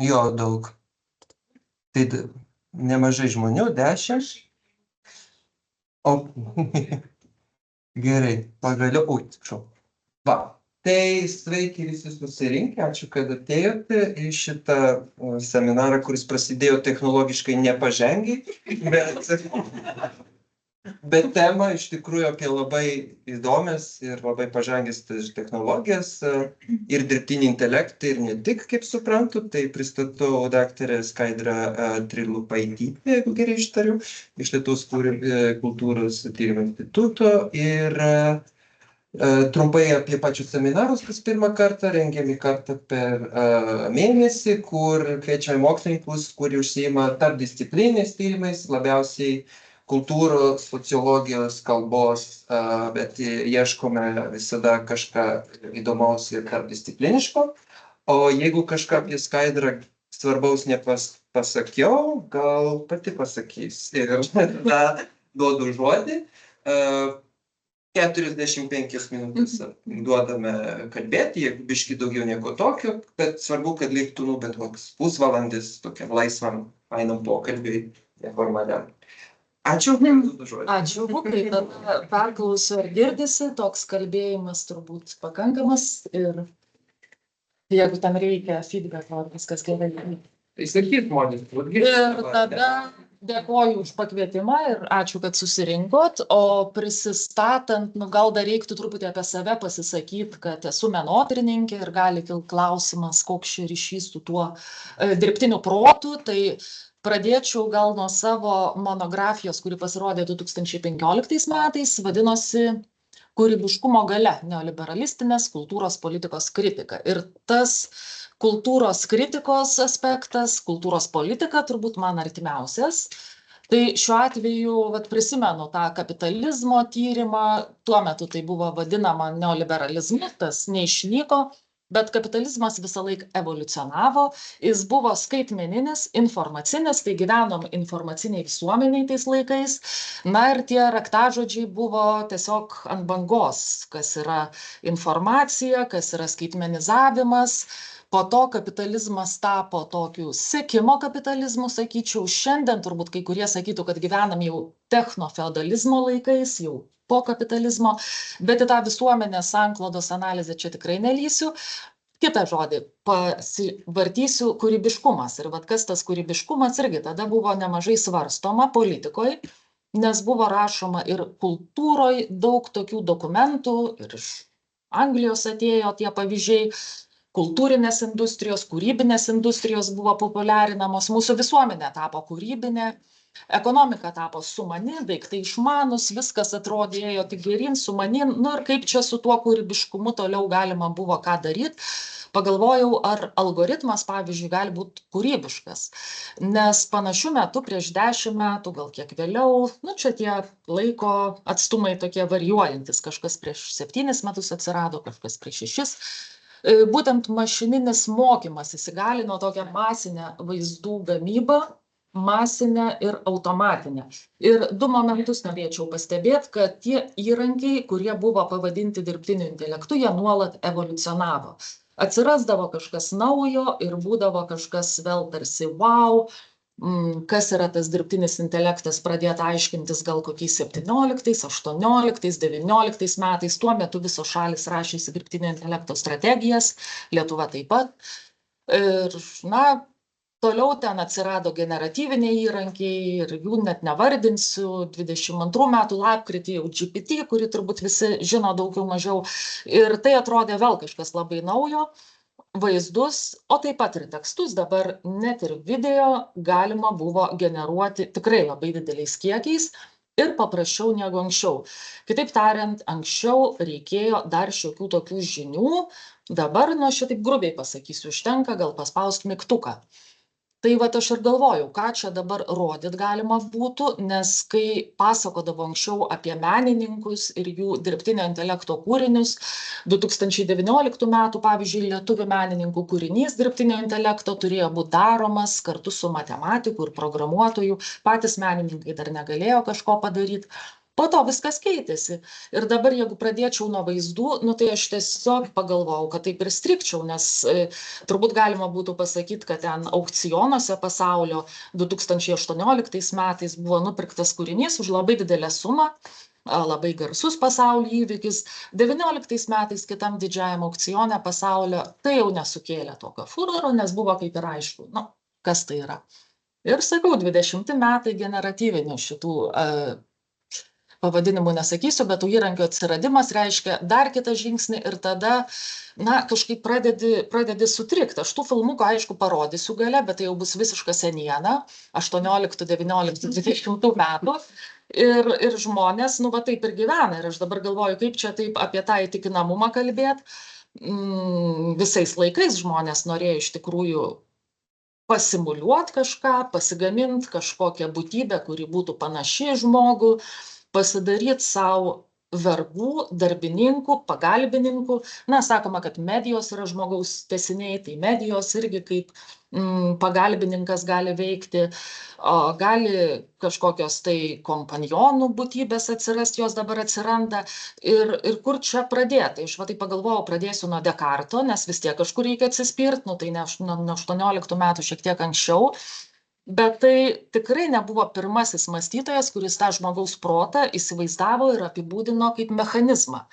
Jo, daug. Tai nemažai žmonių, 10. O, gerai, pagaliau, ui, atsiprašau. Va, tai sveiki visi susirinkę, ačiū, kad atėjote į šitą seminarą, kuris prasidėjo technologiškai nepažengiai, bet tema iš tikrųjų apie labai įdomias ir labai pažangęs technologijas ir dirbtinį intelektą ir ne tik, kaip suprantu, tai pristatau daktarę Skaidrą Trilupaitytę, jeigu gerai ištariu, iš Lietuvos kultūros tyrimų instituto ir trumpai apie pačius seminarus, kas pirmą kartą, rengiami kartą per mėnesį, kur kviečiame mokslininkus, kurie užsiima tarpdisciplininiais tyrimais, labiausiai kultūros, sociologijos, kalbos, bet ieškome visada kažką įdomaus ir tarpdiscipliniško. O jeigu kažką apie Skaidrą svarbaus nepasakiau, gal pati pasakys. Ir tada duodu žodį. 45 minutės duodame kalbėti, jeigu biški daugiau nieko tokio, bet svarbu, kad liktų, bet koks pusvalandis tokiam laisvam, fainam pokalbiui, neformaliam. Ačiū. Ačiū, kai tada perklausiu ar girdisi, toks kalbėjimas turbūt pakankamas ir jeigu tam reikia feedback, ar viskas gerai. Tai sakyt, žmonės. Ir tada dėkoju už pakvietimą ir ačiū, kad susirinkot, o prisistatant, gal dar reiktų truputį apie save pasisakyti, kad esu menotyrininkė ir gali kilti klausimas, koks čia ryšys su tuo dirbtiniu protu, tai pradėčiau gal nuo savo monografijos, kuri pasirodė 2015 metais, vadinosi Kūrybiškumo galia - neoliberalistinės kultūros politikos kritika. Ir tas kultūros kritikos aspektas, kultūros politika turbūt man artimiausias. Tai šiuo atveju prisimenu tą kapitalizmo tyrimą, tuo metu tai buvo vadinama neoliberalizmu, tas neišnyko. Bet kapitalizmas visą laiką evoliucionavo, jis buvo skaitmeninis, informacinis, tai gyvenom informaciniai visuomeniai tais laikais. Na ir tie raktažodžiai buvo tiesiog ant bangos, kas yra informacija, kas yra skaitmenizavimas. Po to kapitalizmas tapo tokiu sekimo kapitalizmu, sakyčiau. Šiandien turbūt kai kurie sakytų, kad gyvenam jau technofeodalizmo laikais, jau po kapitalizmo, bet į tą visuomenės sanklodos analizę čia tikrai nelysiu. Kitą žodį pasivartysiu kūrybiškumas. Ir kas tas kūrybiškumas irgi tada buvo nemažai svarstoma politikoje, nes buvo rašoma ir kultūroje daug tokių dokumentų, ir iš Anglijos atėjo tie pavyzdžiai, kultūrinės industrijos, kūrybinės industrijos buvo populiarinamos, mūsų visuomenė tapo kūrybinė. Ekonomika tapo sumani, daiktai išmanus, viskas atrodė ėjo tik geryn, sumanin, ir kaip čia su tuo kūrybiškumu toliau galima buvo ką daryti. Pagalvojau, ar algoritmas, pavyzdžiui, gali būti kūrybiškas, nes panašiu metu prieš 10 metų, gal kiek vėliau, čia tie laiko atstumai tokie varijuojantis, kažkas prieš 7 metus atsirado, kažkas prieš 6. Būtent mašininis mokymas įsigalino tokią masinę vaizdų gamybą, masinę ir automatinę. Ir 2 momentus norėčiau pastebėti, kad tie įrankiai, kurie buvo pavadinti dirbtiniu intelektu, jie nuolat evoliucionavo. Atsirasdavo kažkas naujo ir būdavo kažkas vėl tarsi wow, kas yra tas dirbtinis intelektas, pradėta aiškintis gal kokiais 17, 18, 19 metais. Tuo metu visos šalis rašėsi dirbtinio intelekto strategijas, Lietuva taip pat. Ir, toliau ten atsirado generatyviniai įrankiai ir jų net nevardinsiu. 22 metų lapkritį jau GPT, kurį turbūt visi žino daugiau mažiau. Ir tai atrodė vėl kažkas labai naujo. Vaizdus, o taip pat ir tekstus, dabar net ir video galima buvo generuoti tikrai labai dideliais kiekiais ir paprasčiau negu anksčiau. Kitaip tariant, anksčiau reikėjo dar šiokių tokių žinių, dabar, šitaip grubiai pasakysiu, užtenka gal paspausti mygtuką. Tai aš ir galvojau, ką čia dabar rodyt galima būtų, nes kai pasakodavo anksčiau apie menininkus ir jų dirbtinio intelekto kūrinius, 2019 metų, pavyzdžiui, lietuvių menininkų kūrinys dirbtinio intelekto turėjo būti daromas kartu su matematiku ir programuotoju, patys menininkai dar negalėjo kažko padaryti. Po to viskas keitėsi. Ir dabar, jeigu pradėčiau nuo vaizdų, tai aš tiesiog pagalvojau, kad taip ir strikčiau, nes turbūt galima būtų pasakyti, kad ten aukcionuose pasaulio 2018 metais buvo nupirktas kūrinys už labai didelę sumą, labai garsus pasaulio įvykis. 19 metais kitam didžiajam aukcione pasaulio tai jau nesukėlė tokio furoro, nes buvo kaip ir aišku, kas tai yra. Ir sakau, 20 metai generatyvinių šitų pavadinimų nesakysiu, bet tų įrankių atsiradimas reiškia dar kitą žingsnį ir tada, kažkaip pradedi sutrikti. Aš tų filmukų, aišku, parodysiu gale, bet tai jau bus visiška seniena, 18, 19, 20 metų. Ir žmonės, va taip ir gyvena. Ir aš dabar galvoju, kaip čia taip apie tą įtikinamumą kalbėti. Visais laikais žmonės norėjo iš tikrųjų pasimuliuoti kažką, pasigaminti kažkokią būtybę, kuri būtų panaši į žmogų, pasidaryti savo vergų, darbininkų, pagalbininkų. Sakoma, kad medijos yra žmogaus tęsiniai, tai medijos irgi kaip pagalbininkas gali veikti, gali kažkokios tai kompanionų būtybės atsirasti, jos dabar atsiranda. Ir kur čia pradėti? Aš tai pagalvojau, pradėsiu nuo Dekarto, nes vis tiek kažkur reikia atsispirti, tai ne nuo 18 metų, šiek tiek anksčiau. Bet tai tikrai nebuvo pirmasis mąstytojas, kuris tą žmogaus protą įsivaizdavo ir apibūdino kaip mechanizmą.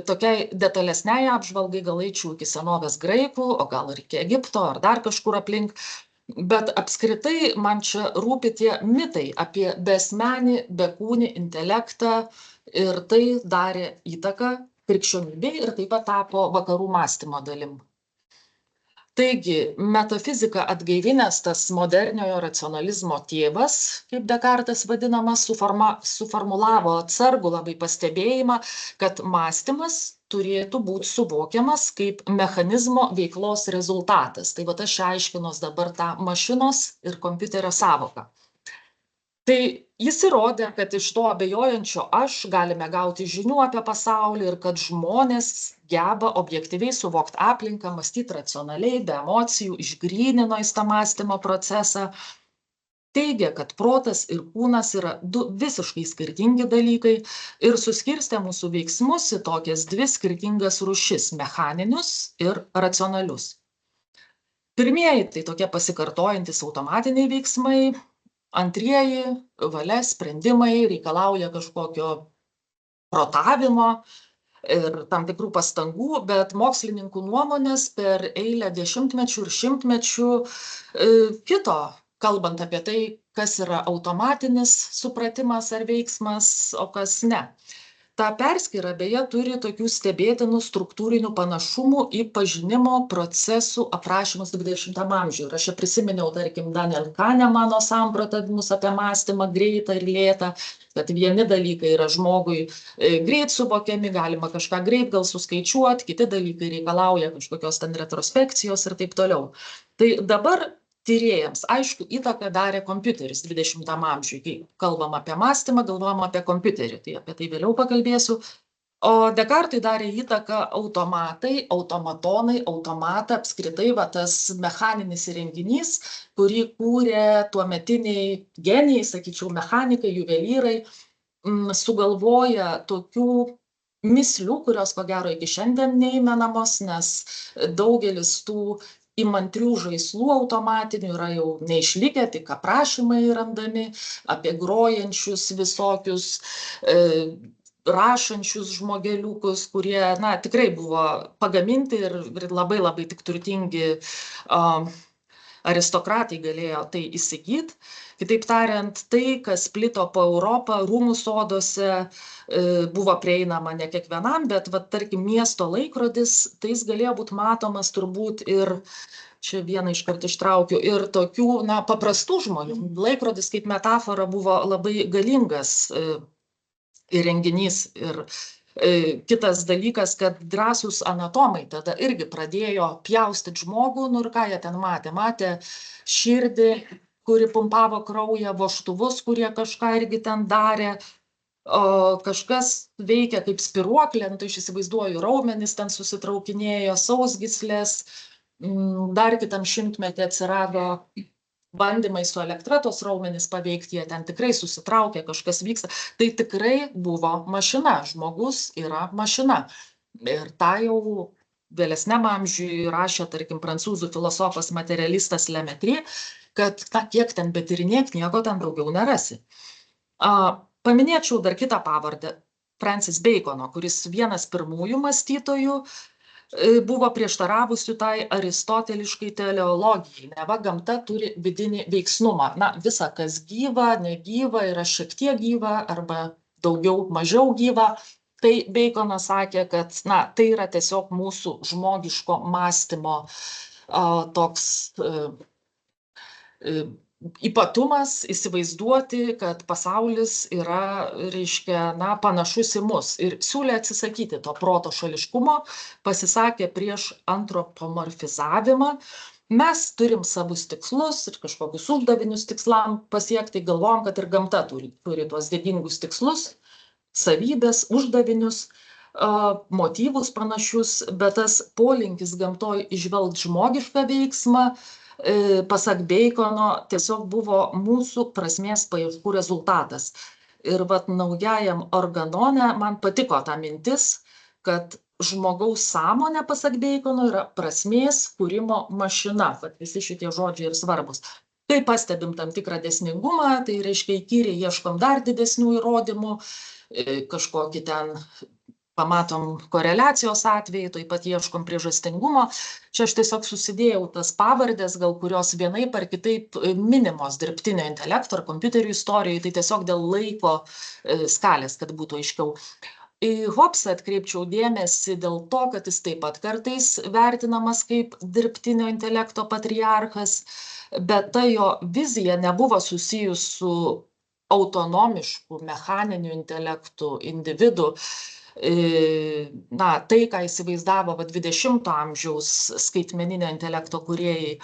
Tokiai detalesniai apžvalgai gal eičiau iki senovės graikų, o gal ir iki Egipto, ar dar kažkur aplink. Bet apskritai man čia rūpi tie mitai apie besmenį, bekūnį intelektą ir tai darė įtaką krikščionybei ir taip pat tapo vakarų mąstymo dalim. Taigi, metafiziką atgaivinęs tas moderniojo racionalizmo tėvas, kaip Dekartas vadinamas, suformulavo atsargų labai pastebėjimą, kad mąstymas turėtų būti suvokiamas kaip mechanizmo veiklos rezultatas. Tai aš aiškinuos dabar tą mašinos ir kompiuterio sąvoką. Tai jis įrodė, kad iš to abejojančio aš galime gauti žinių apie pasaulį ir kad žmonės geba objektyviai suvokti aplinką, mąstyti racionaliai, be emocijų, išgrynino jis tą mąstymo procesą. Teigia, kad protas ir kūnas yra du visiškai skirtingi dalykai ir suskirstė mūsų veiksmus į tokias dvi skirtingas rūšis – mechaninius ir racionalius. Pirmieji tai tokie pasikartojantys automatiniai veiksmai, antrieji valia, sprendimai reikalauja kažkokio protavimo ir tam tikrų pastangų, bet mokslininkų nuomonės per eilę dešimtmečių ir šimtmečių kito, kalbant apie tai, kas yra automatinis supratimas ar veiksmas, o kas ne. Ta perskyra beje turi tokių stebėtinų struktūrinių panašumų į pažinimo procesų aprašymus 20 amžiuje. Ir aš čia prisiminiau, tarkim, Daniel Kahnemano samprotavimus apie mąstymą greitą ir lėtą, kad vieni dalykai yra žmogui greit suvokiami, galima kažką greit gal suskaičiuoti, kiti dalykai reikalauja kažkokios ten retrospekcijos ir taip toliau. Tai dabar tyrėjams, aišku, įtaką darė kompiuteris 20 amžiui. Kai kalbam apie mąstymą, galvojam apie kompiuterį, tai apie tai vėliau pakalbėsiu. O Dekartui darė įtaką automatai, automatonai, automatą, apskritai tas mechaninis įrenginys, kurį kūrė tuometiniai genijai, sakyčiau, mechanikai, juvelyrai, sugalvoja tokių mislių, kurios ko gero iki šiandien neįmenamos, nes daugelis tų įmantrių žaislų automatinių yra jau neišlikę, tik aprašymai randami apie grojančius visokius rašančius žmogeliukus, kurie tikrai buvo pagaminti ir labai labai tik turtingi aristokratai galėjo tai įsigyti. Kitaip tariant, tai, kas plito po Europą, rūmų soduose, buvo prieinama ne kiekvienam, bet, tarkim, miesto laikrodis, tai jis galėjo būti matomas turbūt ir, čia vieną iškart ištraukiu, ir tokių, paprastų žmonių. Laikrodis kaip metafora buvo labai galingas įrenginys. Ir kitas dalykas, kad drąsūs anatomai tada irgi pradėjo pjaustyti žmogų, ir ką jie ten matė? Matė širdį, kuri pumpavo kraują, vožtuvus, kurie kažką irgi ten darė, o kažkas veikia kaip spiruoklė, tai aš įsivaizduoju, raumenys ten susitraukinėjo, sausgyslės, dar kitam šimtmetį atsirado bandymai su elektra tos raumenys paveikti, jie ten tikrai susitraukia, kažkas vyksta. Tai tikrai buvo mašina, žmogus yra mašina. Ir tą jau vėlesniam amžiui rašė, tarkim, prancūzų filosofas materialistas Lemetri, kad kiek ten betyrinėk, nieko ten daugiau nerasi. Paminėčiau dar kitą pavardę, Francis Bacono, kuris vienas pirmųjų mąstytojų buvo prieštaravusių tai aristoteliškai teleologijai. Neva gamta turi vidinį veiksnumą. Na, visa, kas gyva, negyva, yra šiek tiek gyva arba daugiau, mažiau gyva. Tai Baconas sakė, kad tai yra tiesiog mūsų žmogiško mąstymo toks ypatumas įsivaizduoti, kad pasaulis yra, reiškia, panašus į mus. Ir siūlė atsisakyti to proto šališkumo, pasisakė prieš antropomorfizavimą. Mes turim savus tikslus ir kažkokius uždavinius tikslam pasiekti, galvojam, kad ir gamta turi tuos didingus tikslus, savybės, uždavinius, motyvus panašius, bet tas polinkis gamtoj įžvelgti žmogišką veiksmą, pasak Bacono, tiesiog buvo mūsų prasmės paieškų rezultatas. Ir naujajam organone man patiko ta mintis, kad žmogaus sąmonė, pasak Bacono, yra prasmės kūrimo mašina. Visi šitie žodžiai ir svarbus. Kai pastebim tam tikrą dėsningumą, tai reiškia įkyriai ieškom dar didesnių įrodymų, kažkokį ten pamatom koreliacijos atvejį, taip pat ieškom priežastingumo. Čia aš tiesiog susidėjau tas pavardės, gal kurios vienaip ar kitaip minimos dirbtinio intelekto ar kompiuterių istorijoje, tai tiesiog dėl laiko skalės, kad būtų aiškiau. Į Hobbesą atkreipčiau dėmesį dėl to, kad jis taip pat kartais vertinamas kaip dirbtinio intelekto patriarchas, bet ta jo vizija nebuvo susijus su autonomišku, mechaniniu intelektu, individu. Tai, ką įsivaizdavo 20-ojo amžiaus skaitmeninio intelekto kūrėjai.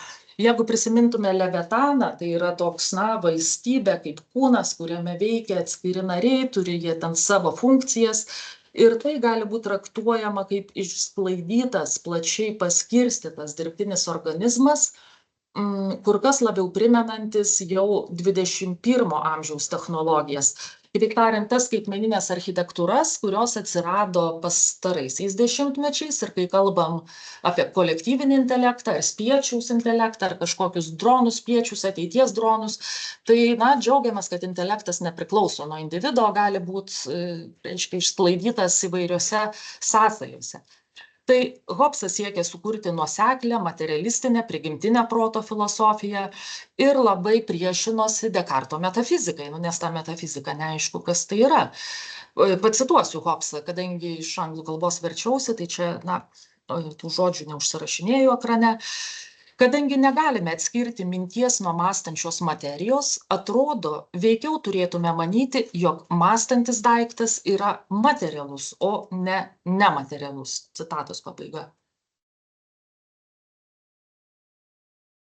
Jeigu prisimintume Levetaną, tai yra toks, valstybė kaip kūnas, kuriame veikia atskiri nariai, turi jie ten savo funkcijas. Ir tai gali būti traktuojama kaip išsklaidytas, plačiai paskirstytas dirbtinis organizmas, kur kas labiau primenantis jau 21 amžiaus technologijas. Kitaip tariant, tas skaitmeninės architektūras, kurios atsirado pastaraisiais dešimtmečiais, ir kai kalbam apie kolektyvinį intelektą, ar spiečiaus intelektą, ar kažkokius dronus, spiečius, ateities dronus, tai, džiaugiamės, kad intelektas nepriklauso nuo individo, gali būti, reiškia, išsklaidytas įvairiose sąsajose. Tai Hobbesas siekė sukurti nuoseklią, materialistinę, prigimtinę proto filosofiją ir labai priešinosi Dekarto metafizikai, nes ta metafizika neaišku, kas tai yra. Pacituosiu Hobbesą, kadangi iš anglų kalbos verčiausi, tai čia, tų žodžių neužsirašinėjau ekrane. Kadangi negalime atskirti minties nuo mąstančios materijos, atrodo, veikiau turėtume manyti, jog mąstantis daiktas yra materialus, o ne nematerialus. Citatos pabaiga.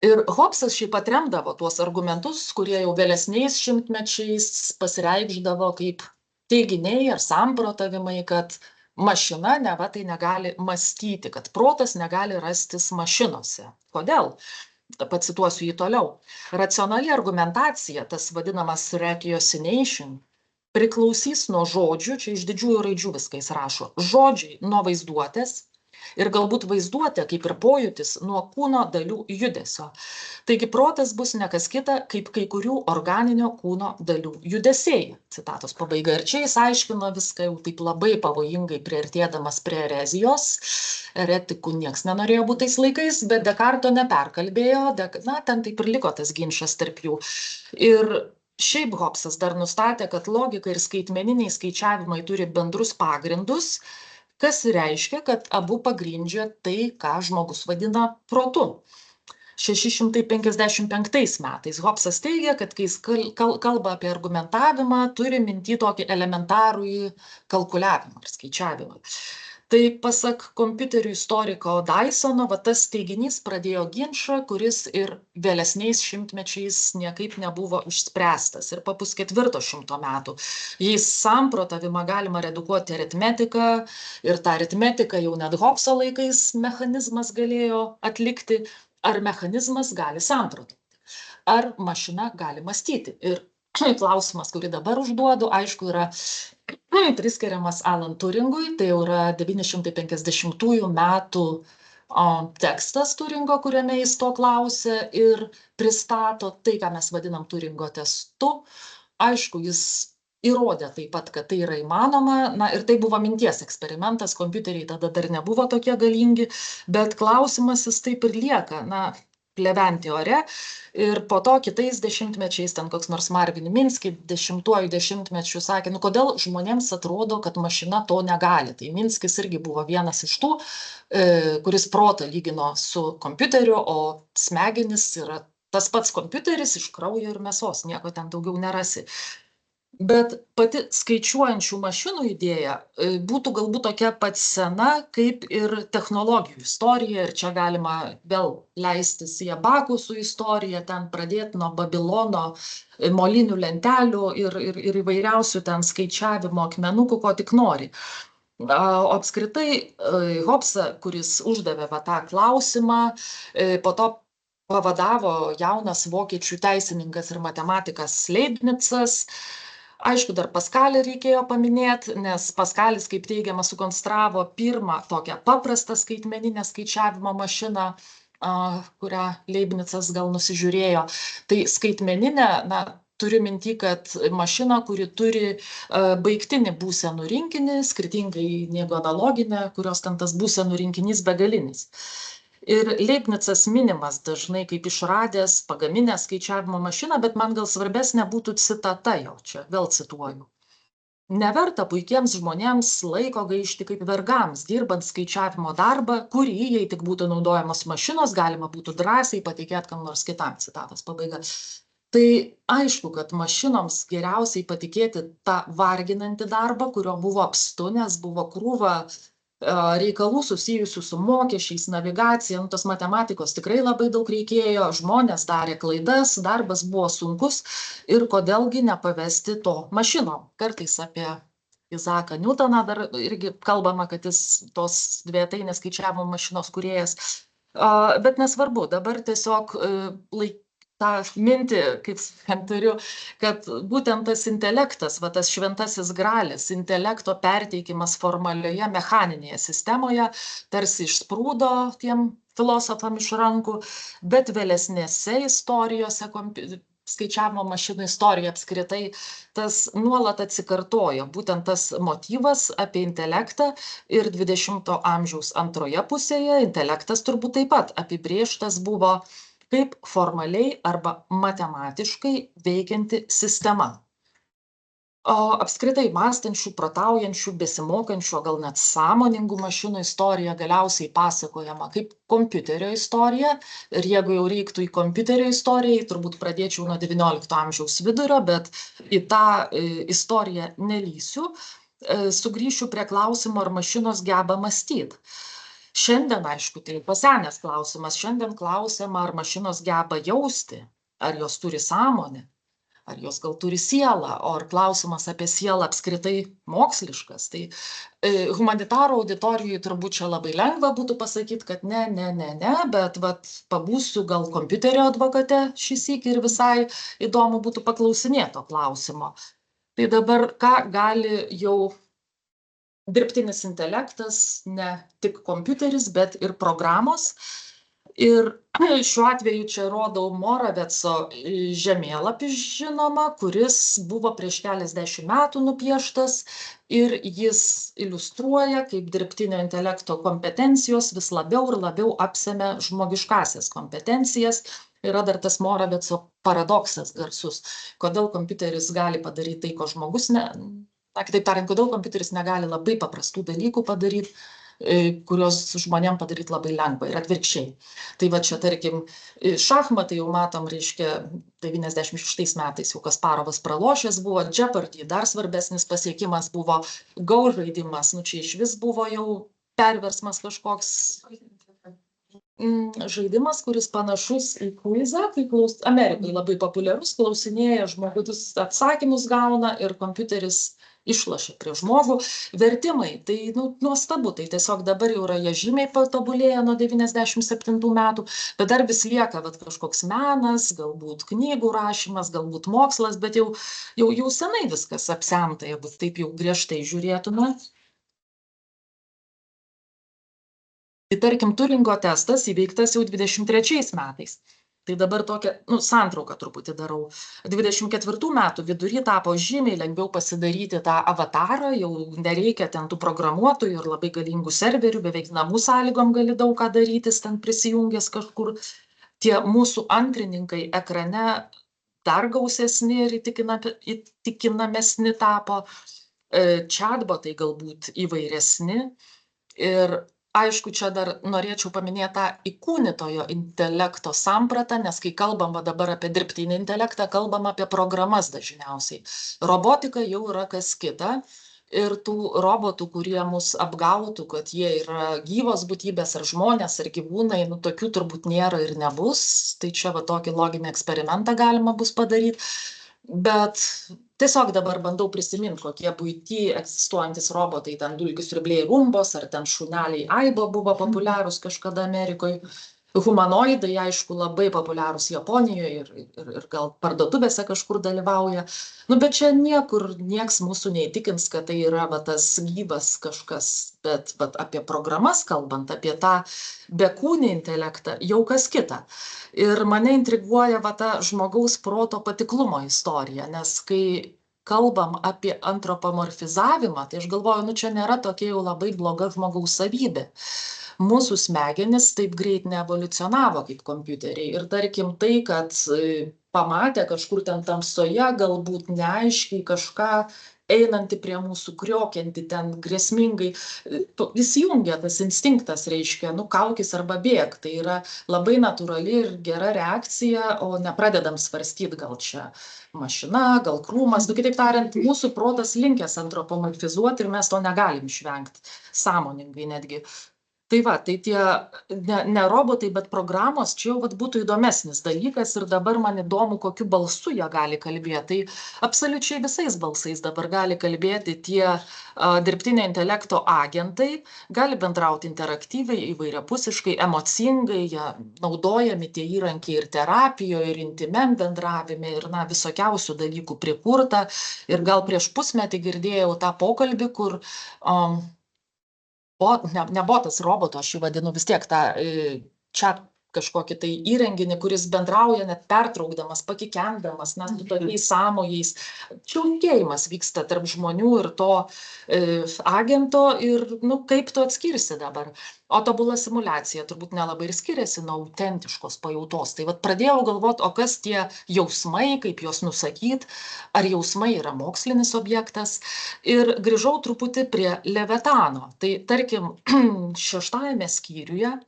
Ir Hobbesas šiaip atremdavo tuos argumentus, kurie jau vėlesniais šimtmečiais pasireikšdavo kaip teiginiai ar samprotavimai, kad mašina neva tai negali mąstyti, kad protas negali rastis mašinose. Kodėl? Pacituosiu jį toliau. Racionali argumentacija, tas vadinamas ratiocination, priklausys nuo žodžių, čia iš didžiųjų raidžių viską jis rašo, žodžiai nuo vaizduotės ir galbūt vaizduotė, kaip ir pojūtis, nuo kūno dalių judesio. Taigi protas bus ne kas kita, kaip kai kurių organinio kūno dalių judesiai. Citatos pabaiga. Ir čia jis aiškino viską jau taip labai pavojingai priartėdamas prie erezijos. Eretikų nieks nenorėjo būti tais laikais, bet Dekarto neperkalbėjo. Ten taip ir liko tas ginčas tarp jų. Ir šiaip Hobbesas dar nustatė, kad logika ir skaitmeniniai skaičiavimai turi bendrus pagrindus, kas reiškia, kad abu pagrindžia tai, ką žmogus vadina protu. 655 metais Hobbesas teigia, kad kai jis kalba apie argumentavimą, turi minty tokį elementarųjį kalkuliavimą ar skaičiavimą. Tai pasak kompiuterių istoriko Dysono, tas teiginys pradėjo ginčą, kuris ir vėlesniais šimtmečiais niekaip nebuvo išspręstas. Ir po pusketvirto šimto metų. Jais samprotavimą galima redukuoti aritmetiką, ir tą aritmetiką jau net Hobbeso laikais mechanizmas galėjo atlikti, ar mechanizmas gali samprotauti. ar mašina gali mąstyti. Ir klausimas, kurį dabar užduodu, aišku, yra priskiriamas Alan Turingui, tai jau yra 950 metų tekstas Turingo, kuriame jis to klausia ir pristato tai, ką mes vadinam Turingo testu. Aišku, jis įrodė taip pat, kad tai yra įmanoma, na ir tai buvo minties eksperimentas, kompiuteriai tada dar nebuvo tokie galingi, bet klausimas jis taip ir lieka, na, pleventi ore. Ir po to kitais dešimtmečiais, ten koks nors Marvin Minsky 10-uoju dešimtmečiu sakė, nu kodėl žmonėms atrodo, kad mašina to negali. Tai Minskis irgi buvo vienas iš tų, kuris protą lygino su kompiuteriu, o smegenis yra tas pats kompiuteris iš kraujo ir mėsos, nieko ten daugiau nerasi. Bet pati skaičiuojančių mašinų idėja būtų galbūt tokia pat sena kaip ir technologijų istorija. Ir čia galima vėl leistis į Abakusų istoriją, ten pradėti nuo Babilono molinių lentelių ir įvairiausių ten skaičiavimo akmenukų, ko tik nori. O apskritai Hobsą, kuris uždavė va tą klausimą, po to pavadavo jaunas vokiečių teisininkas ir matematikas Leibnicas. Aišku, dar Paskalį reikėjo paminėti, nes Paskalis, kaip teigiama, sukonstravo pirmą tokią paprastą skaitmeninę skaičiavimo mašiną, kurią Leibnicas gal nusižiūrėjo. Tai skaitmeninė, na, turiu minty, kad mašina, kuri turi baigtinį būsenų rinkinį, skirtingai negu analoginė, kurios ten tas būsenų rinkinys begalinis. Ir Leibnicas minimas dažnai kaip išradęs, pagaminęs skaičiavimo mašiną, bet man gal svarbesnė būtų citata jo, čia vėl cituoju. Neverta puikiems žmonėms laiko gaišti kaip vergams, dirbant skaičiavimo darbą, kurį, jei tik būtų naudojamos mašinos, galima būtų drąsiai patikėti kam nors kitam, citatos pabaiga. Tai aišku, kad mašinoms geriausiai patikėti tą varginantį darbą, kurio buvo apstu, nes buvo krūva reikalų susijusių su mokesčiais, navigacija, tos matematikos tikrai labai daug reikėjo, žmonės darė klaidas, darbas buvo sunkus ir kodėlgi nepavesti to mašinom. Kartais apie Izaką Niutoną dar irgi kalbama, kad jis tos dvejetainės skaičiavimo mašinos kūrėjas. Bet nesvarbu, dabar tiesiog tą mintį, kaip turiu, kad būtent tas intelektas, va tas šventasis gralis, intelekto perteikimas formalioje mechaninėje sistemoje tarsi išsprūdo tiem filosofam iš rankų, bet vėlesnėse istorijose, skaičiavimo mašinų istorija apskritai, tas nuolat atsikartojo. Būtent tas motyvas apie intelektą ir 20-ojo amžiaus antroje pusėje intelektas turbūt taip pat apibrėžtas buvo kaip formaliai arba matematiškai veikianti sistema. O apskritai mąstančių, protaujančių, besimokančių, o gal net sąmoningų mašinų istorija galiausiai pasakojama kaip kompiuterio istorija. Ir jeigu jau reiktų į kompiuterio istoriją, turbūt pradėčiau nuo 19 amžiaus vidurio, bet į tą istoriją nelysiu, sugrįšiu prie klausimo, ar mašinos geba mąstyti. Šiandien, aišku, tai pasenęs klausimas. Šiandien klausiama, ar mašinos geba jausti, ar jos turi sąmonę, ar jos gal turi sielą, o ar klausimas apie sielą apskritai moksliškas. Tai humanitarų auditorijai turbūt čia labai lengva būtų pasakyti, kad ne, bet vat, pabūsiu gal kompiuterio advokate šį sykį ir visai įdomu būtų paklausinėti to klausimo. Tai dabar ką gali jau dirbtinis intelektas, ne tik kompiuteris, bet ir programos. Ir šiuo atveju čia rodau Moraveco žemėlapį žinomą, kuris buvo prieš keliasdešimt metų nupieštas ir jis iliustruoja, kaip dirbtinio intelekto kompetencijos vis labiau ir labiau apsemia žmogiškasias kompetencijas. Yra dar tas Moraveco paradoksas garsus, kodėl kompiuteris gali padaryti tai, ko žmogus ne. Kitaip tariant, kodėl kompiuteris negali labai paprastų dalykų padaryti, kuriuos žmonėm padaryti labai lengva ir atvirkščiai. Tai va čia, tarkim, šachmatai jau matom, reiškia, 96 metais jau Kasparovas pralošęs buvo, Jeopardy dar svarbesnis pasiekimas buvo, Go žaidimas, nu čia iš vis buvo jau perversmas kažkoks žaidimas, kuris panašus į kvizą, kai Amerikai labai populiarus, klausinėja, žmogus atsakymus gauna ir kompiuteris išlošia prie žmogų. Vertimai, tai nuostabu, tai tiesiog dabar jau yra jie žymiai patobulėję nuo 97 metų, bet dar vis lieka kažkoks menas, galbūt knygų rašymas, galbūt mokslas, bet jau senai viskas apsemta, jeigu taip jau griežtai žiūrėtume. Tai tarkim, Turingo testas įveiktas jau 23 metais. Tai dabar tokią, santrauką truputį darau. 24 metų vidury tapo žymiai lengviau pasidaryti tą avatarą, jau nereikia ten tų programuotojų ir labai galingų serverių, beveik namų sąlygom gali daug ką darytis, ten prisijungęs kažkur. Tie mūsų antrininkai ekrane dar gausesni ir įtikinamesni tapo, chatbotai galbūt įvairesni. Ir aišku, čia dar norėčiau paminėti tą įkūnytojo intelekto sampratą, nes kai kalbam dabar apie dirbtinį intelektą, kalbam apie programas dažniausiai. Robotika jau yra kas kita ir tų robotų, kurie mus apgautų, kad jie yra gyvos būtybės ar žmonės ar gyvūnai, tokių turbūt nėra ir nebus. Tai čia tokį loginį eksperimentą galima bus padaryti. Bet tiesiog dabar bandau prisiminti, kokie buity egzistuojantis robotai, ten dulkių siurbliai Rumbos, ar ten šuneliai Aibo buvo populiarūs kažkada Amerikoje. Humanoidai, aišku, labai populiarūs Japonijoje ir gal parduotuvėse kažkur dalyvauja. Bet čia nieks mūsų neįtikins, kad tai yra tas gyvas kažkas, bet apie programas kalbant, apie tą bekūnį intelektą, jau kas kita. Ir mane intriguoja ta žmogaus proto patiklumo istorija, nes kai kalbam apie antropomorfizavimą, tai aš galvoju, čia nėra tokia jau labai bloga žmogaus savybė. Mūsų smegenys taip greit neevoliucionavo kaip kompiuteriai. Ir tarkim tai, kad pamatė kažkur ten tamsoje, galbūt neaiškiai kažką einantį prie mūsų, kriokiantį ten grėsmingai, įsijungia tas instinktas, reiškia, kaukis arba bėk. Tai yra labai natūrali ir gera reakcija, o nepradedam svarstyti, gal čia mašina, gal krūmas. Kitaip tariant, mūsų protas linkęs antropomorfizuoti ir mes to negalim išvengti, sąmoningai netgi. Tai tie ne robotai, bet programos, čia jau būtų įdomesnis dalykas ir dabar man įdomu, kokiu balsu jie gali kalbėti. Tai absoliučiai visais balsais dabar gali kalbėti tie dirbtinio intelekto agentai, gali bendrauti interaktyviai, įvairiapusiškai, emocingai, jie naudojami tie įrankiai ir terapijoje, ir intimiam bendravime, ir visokiausių dalykų prikurta. Ir gal prieš pusmetį girdėjau tą pokalbį, kur ne botas, roboto, aš jį vadinu vis tiek tą chat kažkokį tai įrenginį, kuris bendrauja net pertraukdamas, pakikendamas, tokiais sąmojais. Čiaukėjimas vyksta tarp žmonių ir to agento ir, kaip tu atskirsi dabar. O tobula simuliacija turbūt nelabai ir skiriasi nuo autentiškos pajautos. Tai pradėjau galvoti, o kas tie jausmai, kaip juos nusakyti, ar jausmai yra mokslinis objektas. Ir grįžau truputį prie Leviatano. Tai tarkim, 6 skyriuje,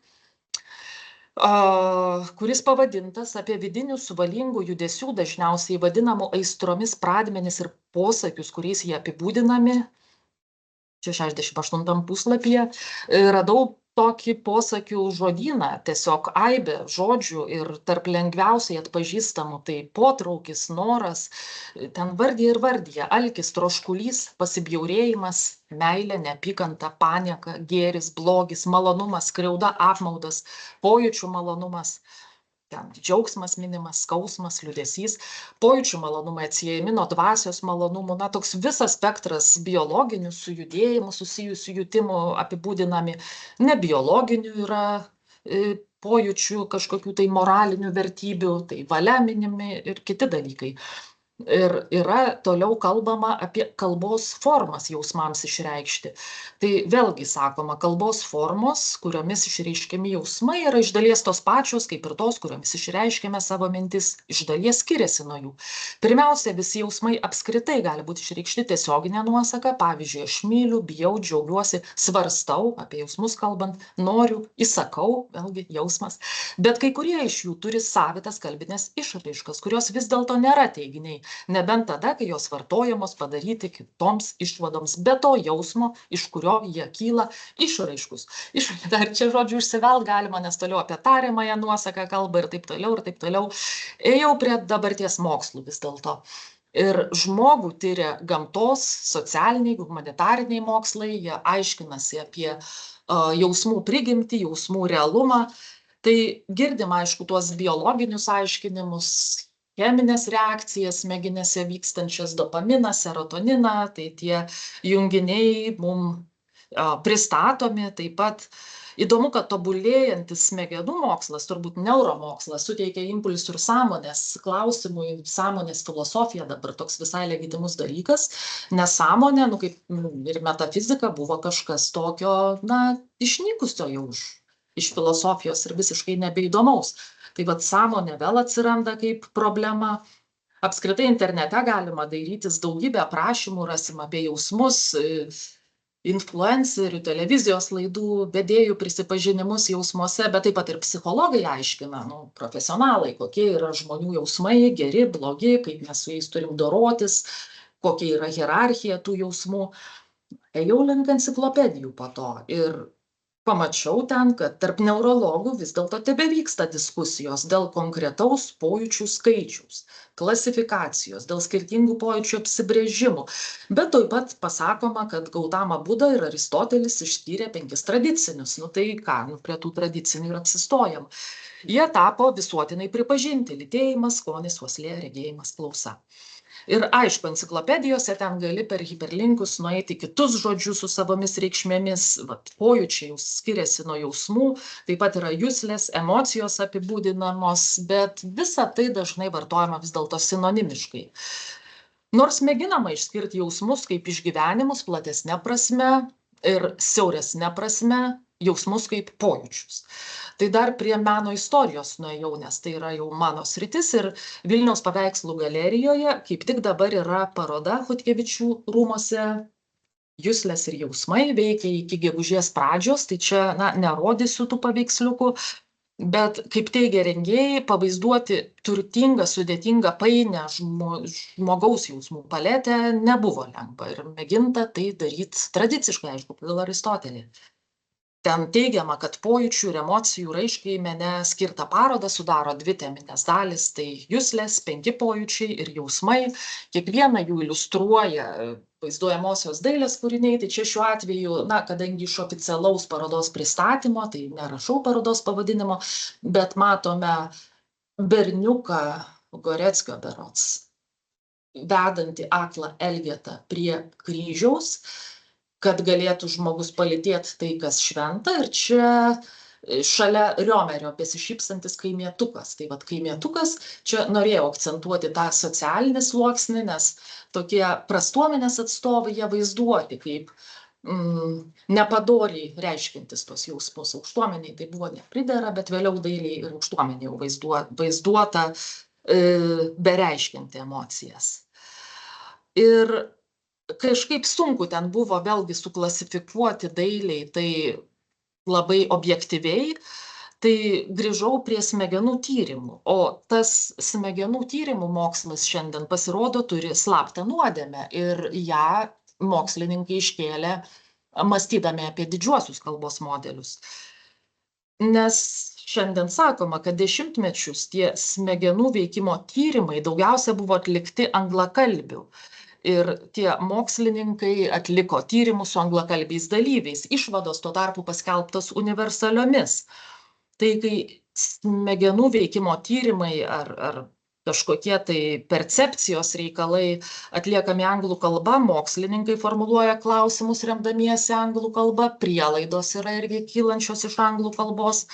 kuris pavadintas apie vidinių suvalingų judesių, dažniausiai vadinamų aistromis pradmenis ir posakius, kuriais jie apibūdinami, čia 68 puslapyje, radau tokį posakių žodyną, tiesiog aibė žodžių ir tarp lengviausiai atpažįstamų, tai potraukis, noras, ten vardija, alkis, troškulys, pasibjaurėjimas, meilė, neapykanta, panieka, gėris, blogis, malonumas, skriauda, apmaudas, pojūčių malonumas, ten džiaugsmas minimas, skausmas, liūdesys, pojūčių malonumai atsiejami nuo dvasios malonumų, toks visas spektras biologinių su judėjimu susijusių jutimų apibūdinami, nebiologinių yra pojūčių kažkokių tai moralinių vertybių, tai valia minimi ir kiti dalykai. Ir yra toliau kalbama apie kalbos formas jausmams išreikšti. Tai vėlgi sakoma, kalbos formos, kuriomis išreiškiami jausmai, yra iš dalies tos pačios, kaip ir tos, kuriomis išreiškiame savo mintis, iš dalies skiriasi nuo jų. Pirmiausia, visi jausmai apskritai gali būti išreikšti tiesioginė nuosaka. Pavyzdžiui, aš myliu, bijau, džiaugiuosi, svarstau, apie jausmus kalbant, noriu, įsakau, vėlgi jausmas. Bet kai kurie iš jų turi savitas kalbinės išraiškas, kurios vis dėlto nėra teiginiai. Nebent tada, kai jos vartojamos padaryti kitoms išvadoms, be to jausmo, iš kurio jie kyla išraiškus. Dar čia žodžiu užsivelt galima, nes toliau apie tariamąją nuosaką kalba ir taip toliau. Ėjau prie dabarties mokslų vis dėlto. Ir žmogų tyria gamtos, socialiniai, humanitariniai mokslai, jie aiškinasi apie jausmų prigimtį, jausmų realumą. Tai girdim, aišku, tuos biologinius aiškinimus, cheminės reakcijas smegenyse vykstančias, dopaminą, serotoniną, tai tie junginiai mum pristatomi. Taip pat įdomu, kad tobulėjantis smegenų mokslas, turbūt neuromokslas, suteikia impulsų ir sąmonės klausimui, sąmonės filosofija dabar toks visai legitimus dalykas, nes sąmonė, kaip ir metafizika, buvo kažkas tokio, išnykusio jau iš filosofijos ir visiškai nebeįdomaus. Tai vat sąmonė vėl atsiranda kaip problema. Apskritai internete galima dairytis daugybę aprašymų, rasim apie jausmus, influencerių, televizijos laidų vedėjų prisipažinimus jausmuose, bet taip pat ir psichologai aiškina, profesionalai, kokie yra žmonių jausmai, geri, blogi, kaip mes su jais turim dorotis, kokia yra hierarchija tų jausmų. Ėjau link enciklopedijų po to ir pamačiau ten, kad tarp neurologų vis dėlto tebevyksta diskusijos dėl konkretaus pojūčių skaičiaus, klasifikacijos, dėl skirtingų pojūčių apsibrėžimų. Bet taip pat pasakoma, kad Gautama Buda ir Aristotelis išskyrė 5 tradicinius. Tai ką, prie tų tradicinių ir apsistojam. Jie tapo visuotinai pripažinti: lytėjimas, skonis, uoslė, regėjimas, klausa. Ir aišku, enciklopedijose ten gali per hiperlinkus nueiti kitus žodžius su savomis reikšmėmis, pojūčiai jau skiriasi nuo jausmų, taip pat yra juslės, emocijos apibūdinamos, bet visa tai dažnai vartojama vis dėlto sinonimiškai. Nors mėginama išskirti jausmus kaip išgyvenimus platesnė prasme ir siauresnė prasme jausmus kaip pojūčius. Tai dar prie meno istorijos nuėjau, nes tai yra jau mano sritis, ir Vilniaus paveikslų galerijoje kaip tik dabar yra paroda Chodkevičių rūmuose Juslės ir jausmai, veikia iki gegužės pradžios, tai čia nerodysiu tų paveiksliukų, bet kaip teigia rengėjai, pavaizduoti turtingą, sudėtingą, painią žmogaus jausmų paletę nebuvo lengva ir mėginta tai daryti tradiciškai, aišku, pagal Aristotelį. Ten teigiama, kad pojūčių ir emocijų raiškai mene skirtą parodą sudaro 2 teminės dalys, tai juslės, 5 pojūčiai ir jausmai. Kiekvieną jų iliustruoja vaizduojamosios dailės kūriniai, tai čia šiuo atveju, kadangi iš oficialaus parodos pristatymo, tai nerašau parodos pavadinimo, bet matome berniuką Goreckio berods, vedantį aklą Elgetą prie kryžiaus, kad galėtų žmogus palytėti tai, kas šventa, ir čia šalia Riomerio besišypsantis kaimietukas. Tai vat kaimietukas, čia norėjau akcentuoti tą socialinį sluoksnį, nes tokie prastuomenės atstovai jie vaizduoti kaip nepadoriai reiškintis tos jausmus. Aukštuomeniai tai buvo nepridera, bet vėliau dailiai ir aukštuomeniai jau vaizduota bereiškinti emocijas. Ir kažkaip sunku ten buvo vėlgi suklasifikuoti dailiai tai labai objektyviai, tai grįžau prie smegenų tyrimų. O tas smegenų tyrimų mokslas šiandien pasirodo turi slaptą nuodėmę ir ją mokslininkai iškėlė mąstydami apie didžiuosius kalbos modelius. Nes šiandien sakoma, kad dešimtmečius tie smegenų veikimo tyrimai daugiausia buvo atlikti anglakalbių. Ir tie mokslininkai atliko tyrimus su anglakalbiais dalyviais, išvados tuo tarpu paskelbtos universaliomis. Tai kai smegenų veikimo tyrimai ar kažkokie tai percepcijos reikalai atliekami anglų kalba, mokslininkai formuluoja klausimus remdamiesi anglų kalba, prielaidos yra irgi kylančios iš anglų kalbos.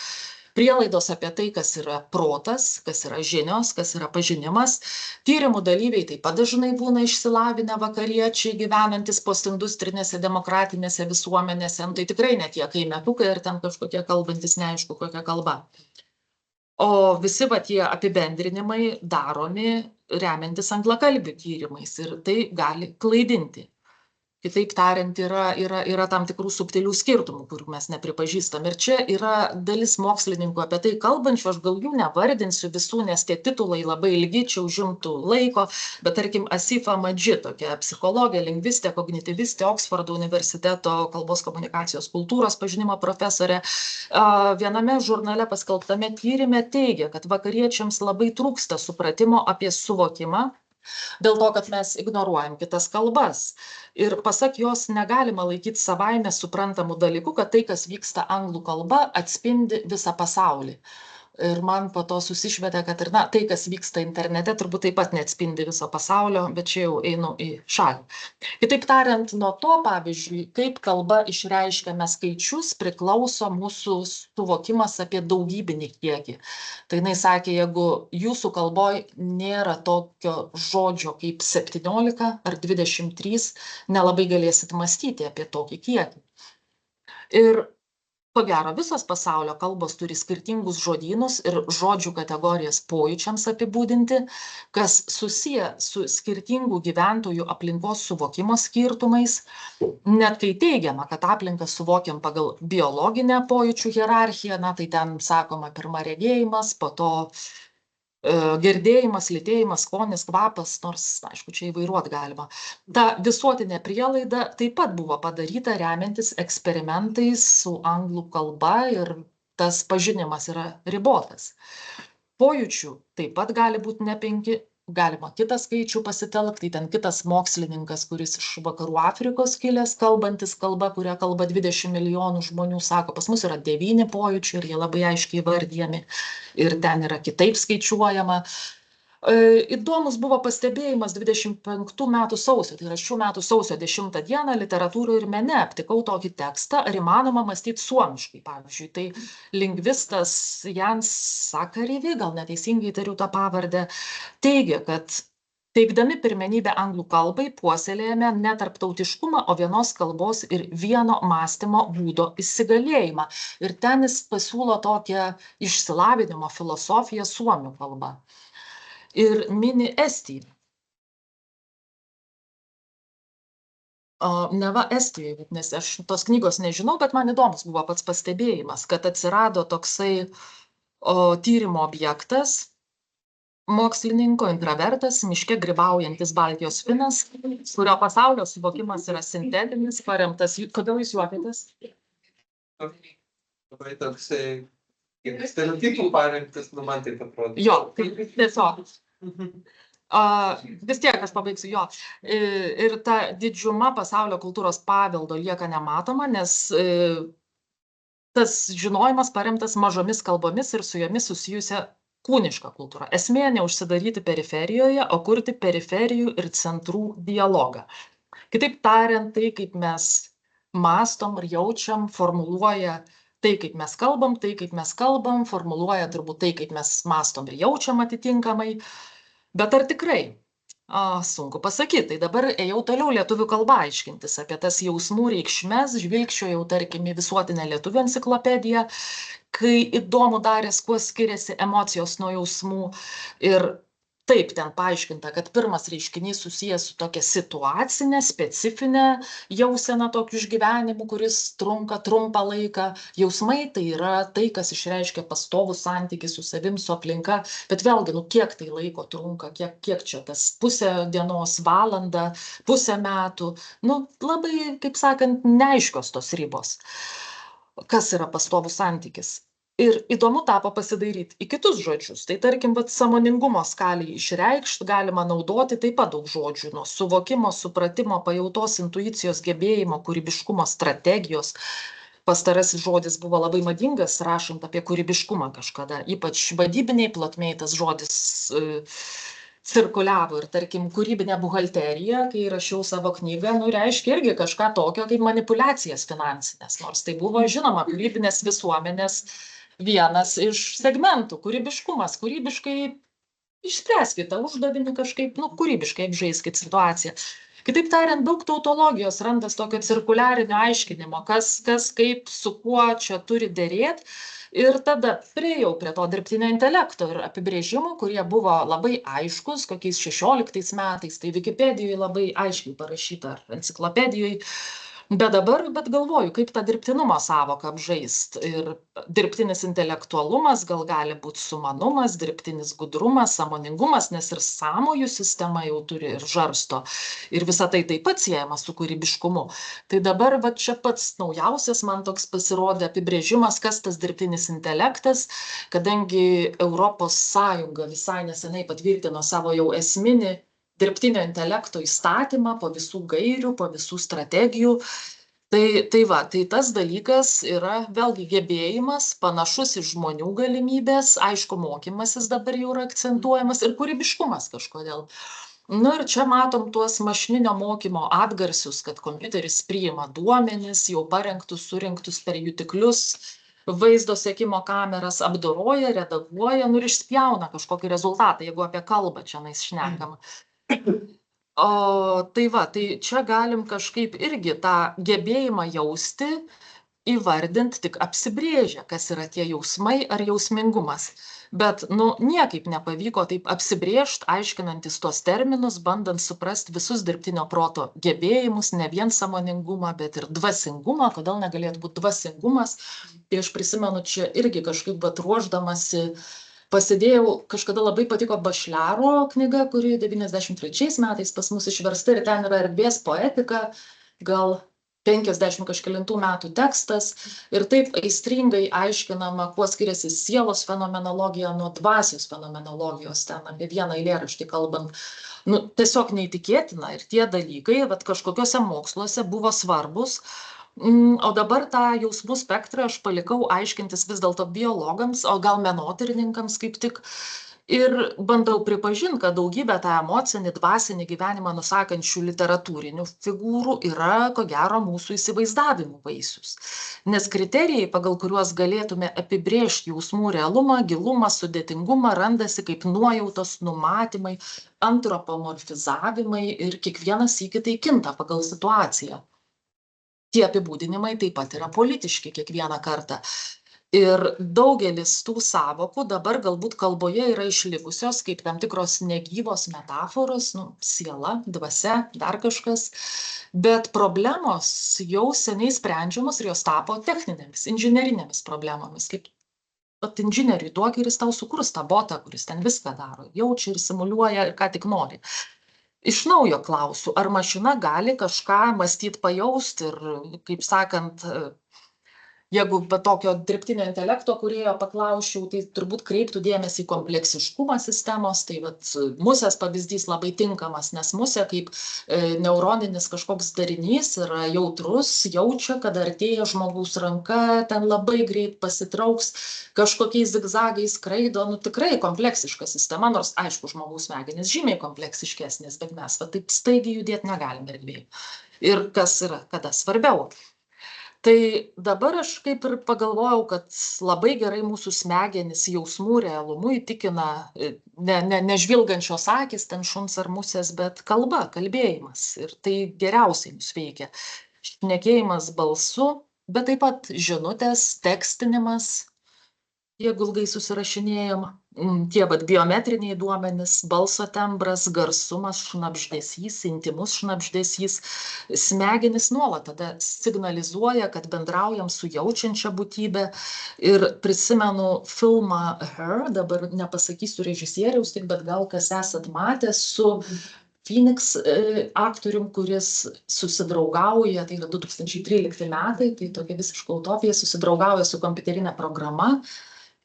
Prielaidos apie tai, kas yra protas, kas yra žinios, kas yra pažinimas. Tyrimų dalyviai taip pat dažnai būna išsilavinę vakariečiai, gyvenantis postindustrinėse demokratinėse visuomenėse. Tai tikrai ne tie kaimietukai ir ten kažkokie kalbantis neaišku kokia kalba. O visi tie apibendrinimai daromi remiantis anglakalbių tyrimais ir tai gali klaidinti. Kitaip tariant, yra tam tikrų subtilių skirtumų, kurių mes nepripažįstam. Ir čia yra dalis mokslininkų apie tai kalbančių, aš gal jų nevardinsiu visų, nes tie titulai labai ilgi, čia užimtų laiko, bet tarkim Asifa Madži, tokia psichologė, lingvistė, kognityvistė, Oksfordo universiteto kalbos komunikacijos kultūros pažinimo profesorė, viename žurnale paskelbtame tyrime teigia, kad vakariečiams labai trūksta supratimo apie suvokimą, Dėl to, kad mes ignoruojam kitas kalbas. Ir pasak jos negalima laikyti savaime suprantamų dalykų, kad tai, kas vyksta anglų kalba, atspindi visą pasaulį. Ir man po to susišvietė, kad ir tai, kas vyksta internete, turbūt taip pat neatspindi viso pasaulio, bet čia jau einu į šalį. Kitaip tariant, nuo to, pavyzdžiui, kaip kalba išreiškiame skaičius, priklauso mūsų suvokimas apie daugybinį kiekį. Tai jinai sakė, jeigu jūsų kalboje nėra tokio žodžio kaip 17 ar 23, nelabai galėsit mąstyti apie tokį kiekį. Ir ko gero, visos pasaulio kalbos turi skirtingus žodynus ir žodžių kategorijas pojūčiams apibūdinti, kas susiję su skirtingų gyventojų aplinkos suvokimo skirtumais, net kai teigiama, kad aplinką suvokiam pagal biologinę pojūčių hierarchiją, tai ten sakoma pirma regėjimas, po to girdėjimas, lytėjimas, skonis, kvapas, nors, aišku, čia įvairuot galima. Ta visuotinė prielaida taip pat buvo padaryta remiantis eksperimentais su anglų kalba ir tas pažinimas yra ribotas. Pojūčių taip pat gali būti ne 5, galima kitą skaičių pasitelkti, ten kitas mokslininkas, kuris iš vakarų Afrikos kilęs, kalbantis kalba, kurią kalba 20 milijonų žmonių, sako, pas mus yra 9 pojūčių ir jie labai aiškiai vardijami ir ten yra kitaip skaičiuojama. Įdomus buvo pastebėjimas 25 metų sausio, tai yra šių metų sausio 10 dieną literatūroje ir mene aptikau tokį tekstą, ar įmanoma mąstyti suomiškai, pavyzdžiui. Tai lingvistas Jans Sakaryvi, gal neteisingai tariu tą pavardę, teigia, kad teikdami pirmenybę anglų kalbai puoselėjame ne tarptautiškumą, o vienos kalbos ir vieno mąstymo būdo įsigalėjimą. Ir ten jis pasiūlo tokią išsilavinimo filosofiją suomių kalba. Ir mini Estiją. Neva Estijoje, nes aš tos knygos nežinau, bet man įdomus buvo pats pastebėjimas, kad atsirado toksai tyrimo objektas, mokslininko intravertas, miške grybaujantis Baltijos finas, kurio pasaulio suvokimas yra sintetinis, paremtas. Kodėl jūs juokėtės? Labai toksai, kaip stereotipų parengtas, man taip atrodo. Jo, tai tiesiog. Vis tiek aš pabaigsiu jo. Ir ta didžiuma pasaulio kultūros paveldo lieka nematoma, nes tas žinojimas paremtas mažomis kalbomis ir su jomis susijusia kūniška kultūra. Esmė neužsidaryti periferijoje, o kurti periferijų ir centrų dialogą. Kitaip tariant, tai kaip mes mąstom ir jaučiam, formuluoja tai, kaip mes kalbam, formuluoja turbūt tai, kaip mes mąstom ir jaučiam atitinkamai. Bet ar tikrai? Sunku pasakyti. Tai dabar ėjau toliau lietuvių kalbą aiškintis apie tas jausmų reikšmes, žvilgčiojau, tarkim, į visuotinę lietuvių enciklopediją, kai įdomu darės, kuo skiriasi emocijos nuo jausmų. Ir taip, ten paaiškinta, kad pirmas reiškinys susijęs su tokia situacinė, specifinė jausena tokiu išgyvenimu, kuris trunka trumpą laiką. Jausmai tai yra tai, kas išreiškia pastovų santykį su savim, su aplinka, bet vėlgi, kiek tai laiko trunka, kiek čia tas pusę dienos, valandą, pusę metų, labai, kaip sakant, neaiškios tos ribos, kas yra pastovų santykis. Ir įdomu tapo pasidairyti į kitus žodžius. Tai tarkim, sąmoningumo skalį išreikšti galima naudoti taip pat daug žodžių. Nuo suvokimo, supratimo, pajautos, intuicijos, gebėjimo, kūrybiškumo, strategijos. Pastarasis žodis buvo labai madingas, rašant apie kūrybiškumą kažkada. Ypač vadybiniai plotmėj tas žodis cirkuliavo. Ir tarkim, kūrybinė buhalterija, kai rašiau savo knygą, reiškia irgi kažką tokio kaip manipulacijas finansinės. Nors tai buvo, žinoma, kūrybinės visuomenės vienas iš segmentų, kūrybiškumas, kūrybiškai išspręskite uždavinį kažkaip, kūrybiškai apžaiskit situaciją. Kitaip tariant, daug tautologijos randas tokio cirkuliarinio aiškinimo, kas kaip, su kuo čia turi derėti. Ir tada priejau prie to dirbtinio intelekto ir apibrėžimų, kurie buvo labai aiškus, kokiais 16 metais, tai Wikipedijoje labai aiškiai parašyta, ar enciklopedijoje. Bet galvoju, kaip tą dirbtinumo sąvoką apžaist. Ir dirbtinis intelektualumas gal gali būti sumanumas, dirbtinis gudrumas, sąmoningumas, nes ir sąmojų sistema jau turi ir žarsto. Ir visa tai taip pat siejama su kūrybiškumu. Tai dabar čia pats naujausias man toks pasirodė apibrėžimas, kas tas dirbtinis intelektas, kadangi Europos Sąjunga visai nesenai patvirtino savo jau esminį dirbtinio intelekto įstatymą, po visų gairių, po visų strategijų. Tai tas dalykas yra vėlgi gebėjimas, panašus į žmonių galimybės, aišku, mokymasis dabar jau yra akcentuojamas ir kūrybiškumas kažkodėl. Nu ir čia matom tuos mašininio mokymo atgarsius, kad kompiuteris priima duomenis, jau parengtus, surinktus per jutiklius, vaizdo sekimo kameras, apdoroja, redaguoja, nu ir išspjauna kažkokį rezultatą, jeigu apie kalbą čia šnekam. Tai čia galim kažkaip irgi tą gebėjimą jausti, įvardinti, tik apsibrėžę, kas yra tie jausmai ar jausmingumas. Bet, niekaip nepavyko taip apsibrėžti, aiškinantis tuos terminus, bandant suprasti visus dirbtinio proto gebėjimus, ne vien sąmoningumą, bet ir dvasingumą. Kodėl negalėtų būti dvasingumas? Tai aš prisimenu, čia irgi kažkaip ruošdamasi, pasidėjau, kažkada labai patiko Bašliaro knyga, kuri 93 metais pas mus išversta ir ten yra erdvės poetika, gal 50 kažkelintų metų tekstas ir taip aistringai aiškinama, kuo skiriasi sielos fenomenologija nuo dvasios fenomenologijos, ten apie vieną eilėraštį kalbant. Tiesiog neįtikėtina ir tie dalykai, kažkokiuose moksluose buvo svarbus, o dabar tą jausmų spektrą aš palikau aiškintis vis dėlto biologams, o gal menotyrininkams kaip tik. Ir bandau pripažinti, kad daugybė tą emocinį, dvasinį gyvenimą nusakančių literatūrinių figūrų yra, ko gero, mūsų įsivaizdavimų vaisius. Nes kriterijai, pagal kuriuos galėtume apibrėžti jausmų realumą, gilumą, sudėtingumą, randasi kaip nuojautos, numatymai, antropomorfizavimai ir kiekvienas sykį tai kinta pagal situaciją. Tie apibūdinimai taip pat yra politiški kiekvieną kartą. Ir daugelis tų sąvokų dabar galbūt kalboje yra išlikusios kaip tam tikros negyvos metaforos, siela, dvasia, dar kažkas, bet problemos jau seniai sprendžiamos ir jos tapo techninėmis, inžinerinėmis problemomis. Kaip inžinieriui duok ir jis tau sukurs tą botą, kuris ten viską daro, jaučia ir simuliuoja ir ką tik nori. Iš naujo klausiu, ar mašina gali kažką mąstyti, pajausti ir, kaip sakant, jeigu be tokio dirbtinio intelekto kūrėjo paklausčiau, tai turbūt kreiptų dėmesį į kompleksiškumą sistemos. Tai musės pavyzdys labai tinkamas, nes musė kaip neuroninis kažkoks darinys yra jautrus, jaučia, kad artėja žmogaus ranka, ten labai greit pasitrauks, kažkokiais zigzagais skraido, tikrai kompleksiška sistema, nors aišku, žmogaus smegenys žymiai kompleksiškesnės, bet mes taip staigiai judėti negalim erdvėje. Ir kas yra, kada svarbiau. Tai dabar aš kaip ir pagalvojau, kad labai gerai mūsų smegenys jausmų realumu įtikina ne žvilgančios akys, ten šuns ar musės, bet kalba, kalbėjimas. Ir tai geriausiai mus veikia. Šnekėjimas balsu, bet taip pat žinutės, tekstinimas, jeigu ilgai susirašinėjom, tie biometriniai duomenys, balso tembras, garsumas, šnabždesys, intymus šnabždesys, smegenys nuolat tada signalizuoja, kad bendraujam su jaučiančia būtybe. Ir prisimenu filmą Her, dabar nepasakysiu režisieriaus, bet gal kas esat matę, su Phoenix aktorium, kuris susidraugauja, tai yra 2013 metai, tai tokia visiška utopija, susidraugauja su kompiuterinė programa.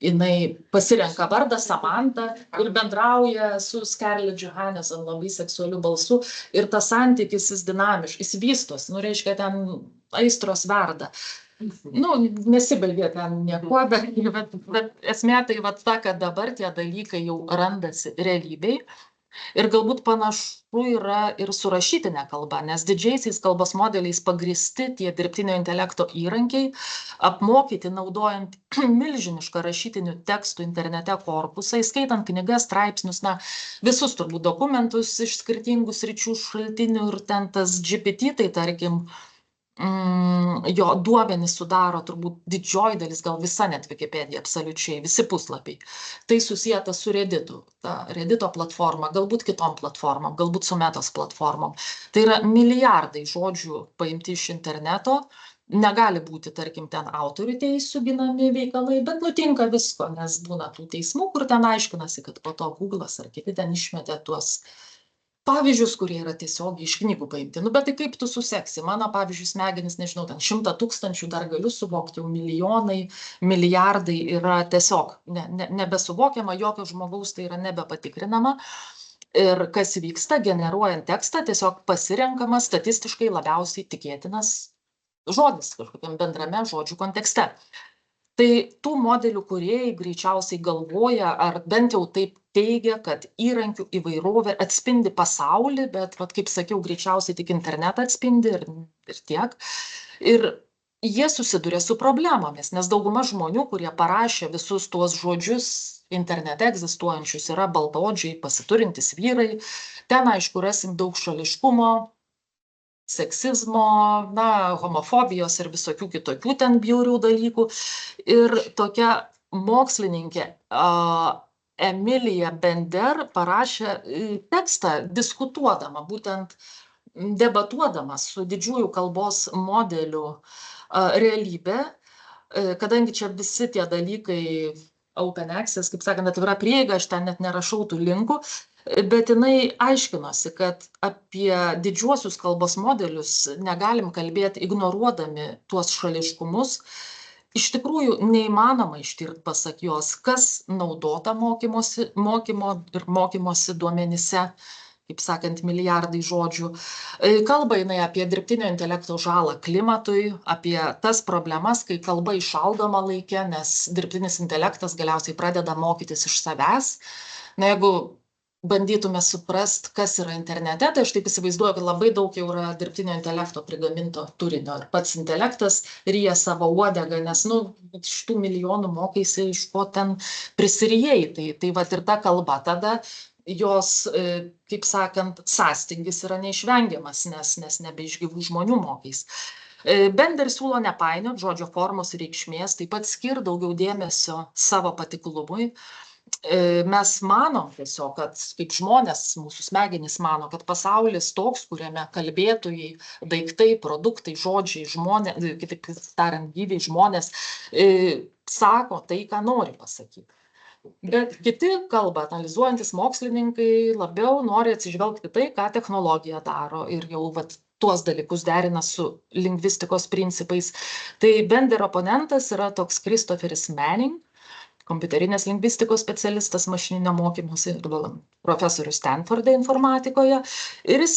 Jinai pasirenka vardą Samantha ir bendrauja su Scarlett Johansson labai seksualiu balsu. Ir tas santykis jis dinamiškas, jis vystos, reiškia ten aistros verda. Nesibelgė ten niekuo, bet esmė tai ta, kad dabar tie dalykai jau randasi realybėj. Ir galbūt panašu yra ir su rašytinė kalba, nes didžiaisiais kalbos modeliais pagristi tie dirbtinio intelekto įrankiai, apmokyti naudojant milžinišką rašytinių tekstų internete korpusą, įskaitant knygas, straipsnius, visus turbūt dokumentus iš skirtingų sričių šaltinių ir ten tas GPT, tai tarkim, jo duomenys sudaro turbūt didžioji dalis, gal visa net Wikipedija, absoliučiai, visi puslapiai. Tai susijęta su Redditu, ta Reddito platforma, galbūt kitom platformom, galbūt su Metos platformom. Tai yra milijardai žodžių paimti iš interneto, negali būti, tarkim, ten autorių teisių ginami veikalai, bet nutinka visko, nes būna tų teismų, kur ten aiškinasi, kad po to Google'as ar kiti ten išmetė tuos pavyzdžius, kurie yra tiesiog iš knygų paimti. Bet tai kaip tu suseksi? Mano, pavyzdžiui, smegenys, nežinau, ten 100 000 dar galiu suvokti, jau milijonai, milijardai yra tiesiog nebesuvokiama, jokio žmogaus tai yra nebepatikrinama. Ir kas vyksta, generuojant tekstą, tiesiog pasirenkamas statistiškai labiausiai tikėtinas žodis kažkokiam bendrame žodžių kontekste. Tai tų modelių kūrėjai greičiausiai galvoja, ar bent jau taip teigia, kad įrankių įvairovė atspindi pasaulį, bet, kaip sakiau, greičiausiai tik internetą atspindi ir tiek. Ir jie susiduria su problemomis, nes dauguma žmonių, kurie parašė visus tuos žodžius internete egzistuojančius, yra baltaodžiai, pasiturintys vyrai. Ten, aišku, rasim daug šališkumo, seksizmo, homofobijos ir visokių kitokių ten bjaurių dalykų. Ir tokia mokslininkė Emilija Bender parašė tekstą diskutuodama, būtent debatuodama su didžiųjų kalbos modelių realybė, kadangi čia visi tie dalykai open access, kaip sakant, atvira prieiga, aš ten net nerašau tų linkų, bet jinai aiškinosi, kad apie didžiuosius kalbos modelius negalim kalbėti ignoruodami tuos šališkumus. Iš tikrųjų, neįmanoma ištirti, pasak jos, kas naudota mokymo ir mokymosi duomenyse, kaip sakant, milijardai žodžių. Kalba jinai apie dirbtinio intelekto žalą klimatui, apie tas problemas, kai kalba išaldoma laike, nes dirbtinis intelektas galiausiai pradeda mokytis iš savęs. Jeigu bandytume suprast, kas yra internete, tai aš taip įsivaizduoju, kad labai daug jau yra dirbtinio intelekto prigaminto turinio. Ir pats intelektas ryja savo uodegą, nes, iš tų milijonų mokaisi, iš ko ten prisirijai. Tai vat ir ta kalba tada jos, kaip sakant, sąstingis yra neišvengiamas, nes nebe iš gyvų žmonių mokais. Bender siūlo nepainioti žodžio formos ir reikšmės, taip pat skir daugiau dėmesio savo patiklumui. Mes manom tiesiog, kad kaip žmonės, mūsų smegenys mano, kad pasaulis toks, kuriame kalbėtojai, daiktai, produktai, žodžiai, žmonės, kitaip tariant, gyviai žmonės, sako tai, ką nori pasakyti. Bet kiti kalbą analizuojantis mokslininkai labiau nori atsižvelgti tai, ką technologija daro ir jau tuos dalykus derina su lingvistikos principais. Tai Bender oponentas yra toks Christopheris Manning, kompiuterinės lingvistikos specialistas, mašininio mokymosi profesorius Stanforde informatikoje. Ir jis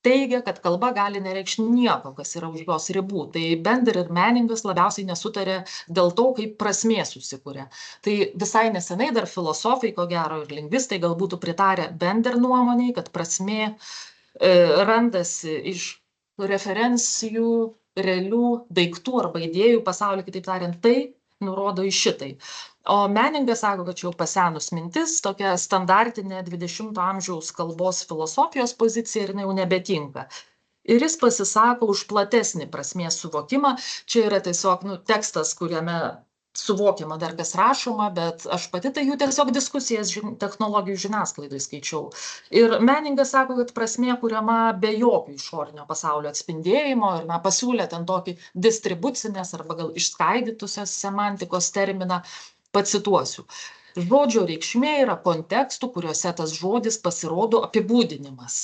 teigia, kad kalba gali nereikšti nieko, kas yra už jos ribų. Tai Bender ir Manningas labiausiai nesutarė dėl to, kaip prasmė susikuria. Tai visai nesenai dar filosofai, ko gero, ir lingvistai gal būtų pritarę Bender nuomoniai, kad prasmė randasi iš referencijų, realių daiktų arba idėjų pasaulio, kitaip tariant, tai nurodo į šitai. O Manningas sako, kad čia jau pasenus mintis, tokia standartinė 20 amžiaus kalbos filosofijos pozicija ir jinai jau nebetinka. Ir jis pasisako už platesnį prasmės suvokimą. Čia yra tiesiog tekstas, kuriame suvokiama dar kas rašoma, bet aš pati tai jų tiesiog diskusijas technologijų žiniasklaidai skaičiau. Ir Manningas sako, kad prasmė kuriama be jokio išorinio pasaulio atspindėjimo ir pasiūlė ten tokį distribucinės arba gal išskaidytusios semantikos terminą. Pacituosiu. Žodžio reikšmė yra kontekstų, kuriuose tas žodis pasirodo apibūdinimas.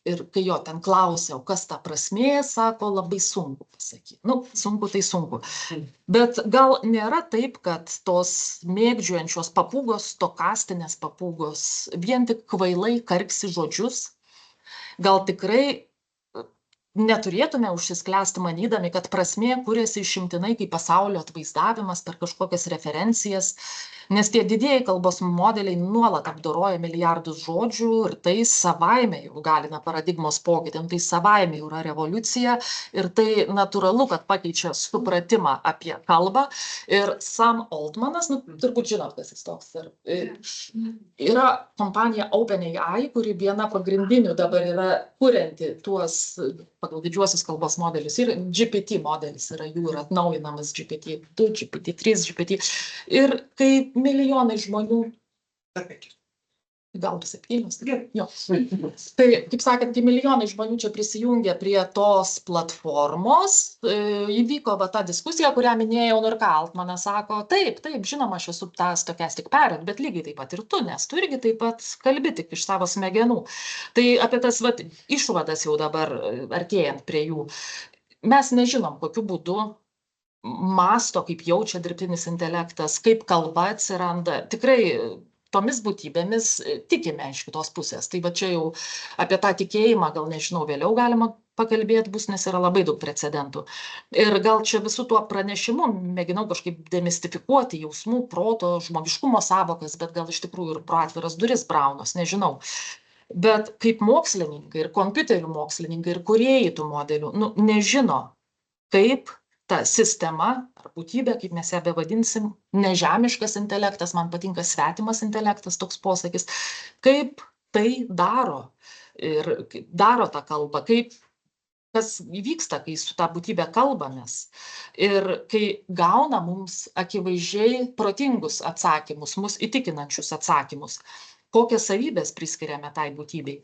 Ir kai jo ten klausiau, kas ta prasmė, sako, labai sunku pasakyti. Sunku tai sunku. Bet gal nėra taip, kad tos mėgdžiojančios papūgos, stokastinės papūgos, vien tik kvailai karksi žodžius? Gal tikrai neturėtume užsisklęsti manydami, kad prasmė kuriasi išimtinai kaip pasaulio atvaizdavimas per kažkokias referencijas, nes tie didieji kalbos modeliai nuolat apdoroja milijardus žodžių ir tai savaime jau galina paradigmos pokytį, tai savaime jau yra revoliucija ir tai natūralu, kad pakeičia supratimą apie kalbą. Ir Sam Altmanas, turbūt žinot, kas jis toks, yra kompanija OpenAI, kuri viena pagrindinių dabar yra kurianti tuos pagal didžiuosius kalbos modelius. Ir GPT modelis yra jų ir atnaujinamas GPT-2, GPT-3, GPT. Ir kai milijonai žmonių, gal 7, jo. Tai, kaip sakant, kai milijonai žmonių čia prisijungia prie tos platformos, įvyko ta diskusija, kurią minėjau, ir ką Altmanas sako, taip, žinoma, aš esu tą stochastic parrot, bet lygiai taip pat ir tu, nes tu irgi taip pat kalbi tik iš savo smegenų. Tai apie tas išvadas jau dabar artėjant prie jų, mes nežinom, kokiu būdu masto, kaip jaučia dirbtinis intelektas, kaip kalba atsiranda. Tikrai tomis būtybėmis tikime iš kitos pusės. Tai va čia jau apie tą tikėjimą, gal nežinau, vėliau galima pakalbėti bus, nes yra labai daug precedentų. Ir gal čia visų tuo pranešimu mėginau kažkaip demistifikuoti jausmų, proto, žmogiškumo savokas, bet gal iš tikrųjų ir pro atviras duris braunos, nežinau. Bet kaip mokslininkai ir kompiuterių mokslininkai ir kūrėjai tų modelių, nu, nežino, kaip ta sistema ar būtybė, kaip mes ją bevadinsim, nežemiškas intelektas, man patinka svetimas intelektas, toks posakis, kaip tai daro ir daro tą kalbą, kaip kas įvyksta, kai su tą būtybę kalbamės. Ir kai gauna mums akivaizdžiai protingus atsakymus, mus įtikinančius atsakymus, kokias savybės priskiriame tai būtybei.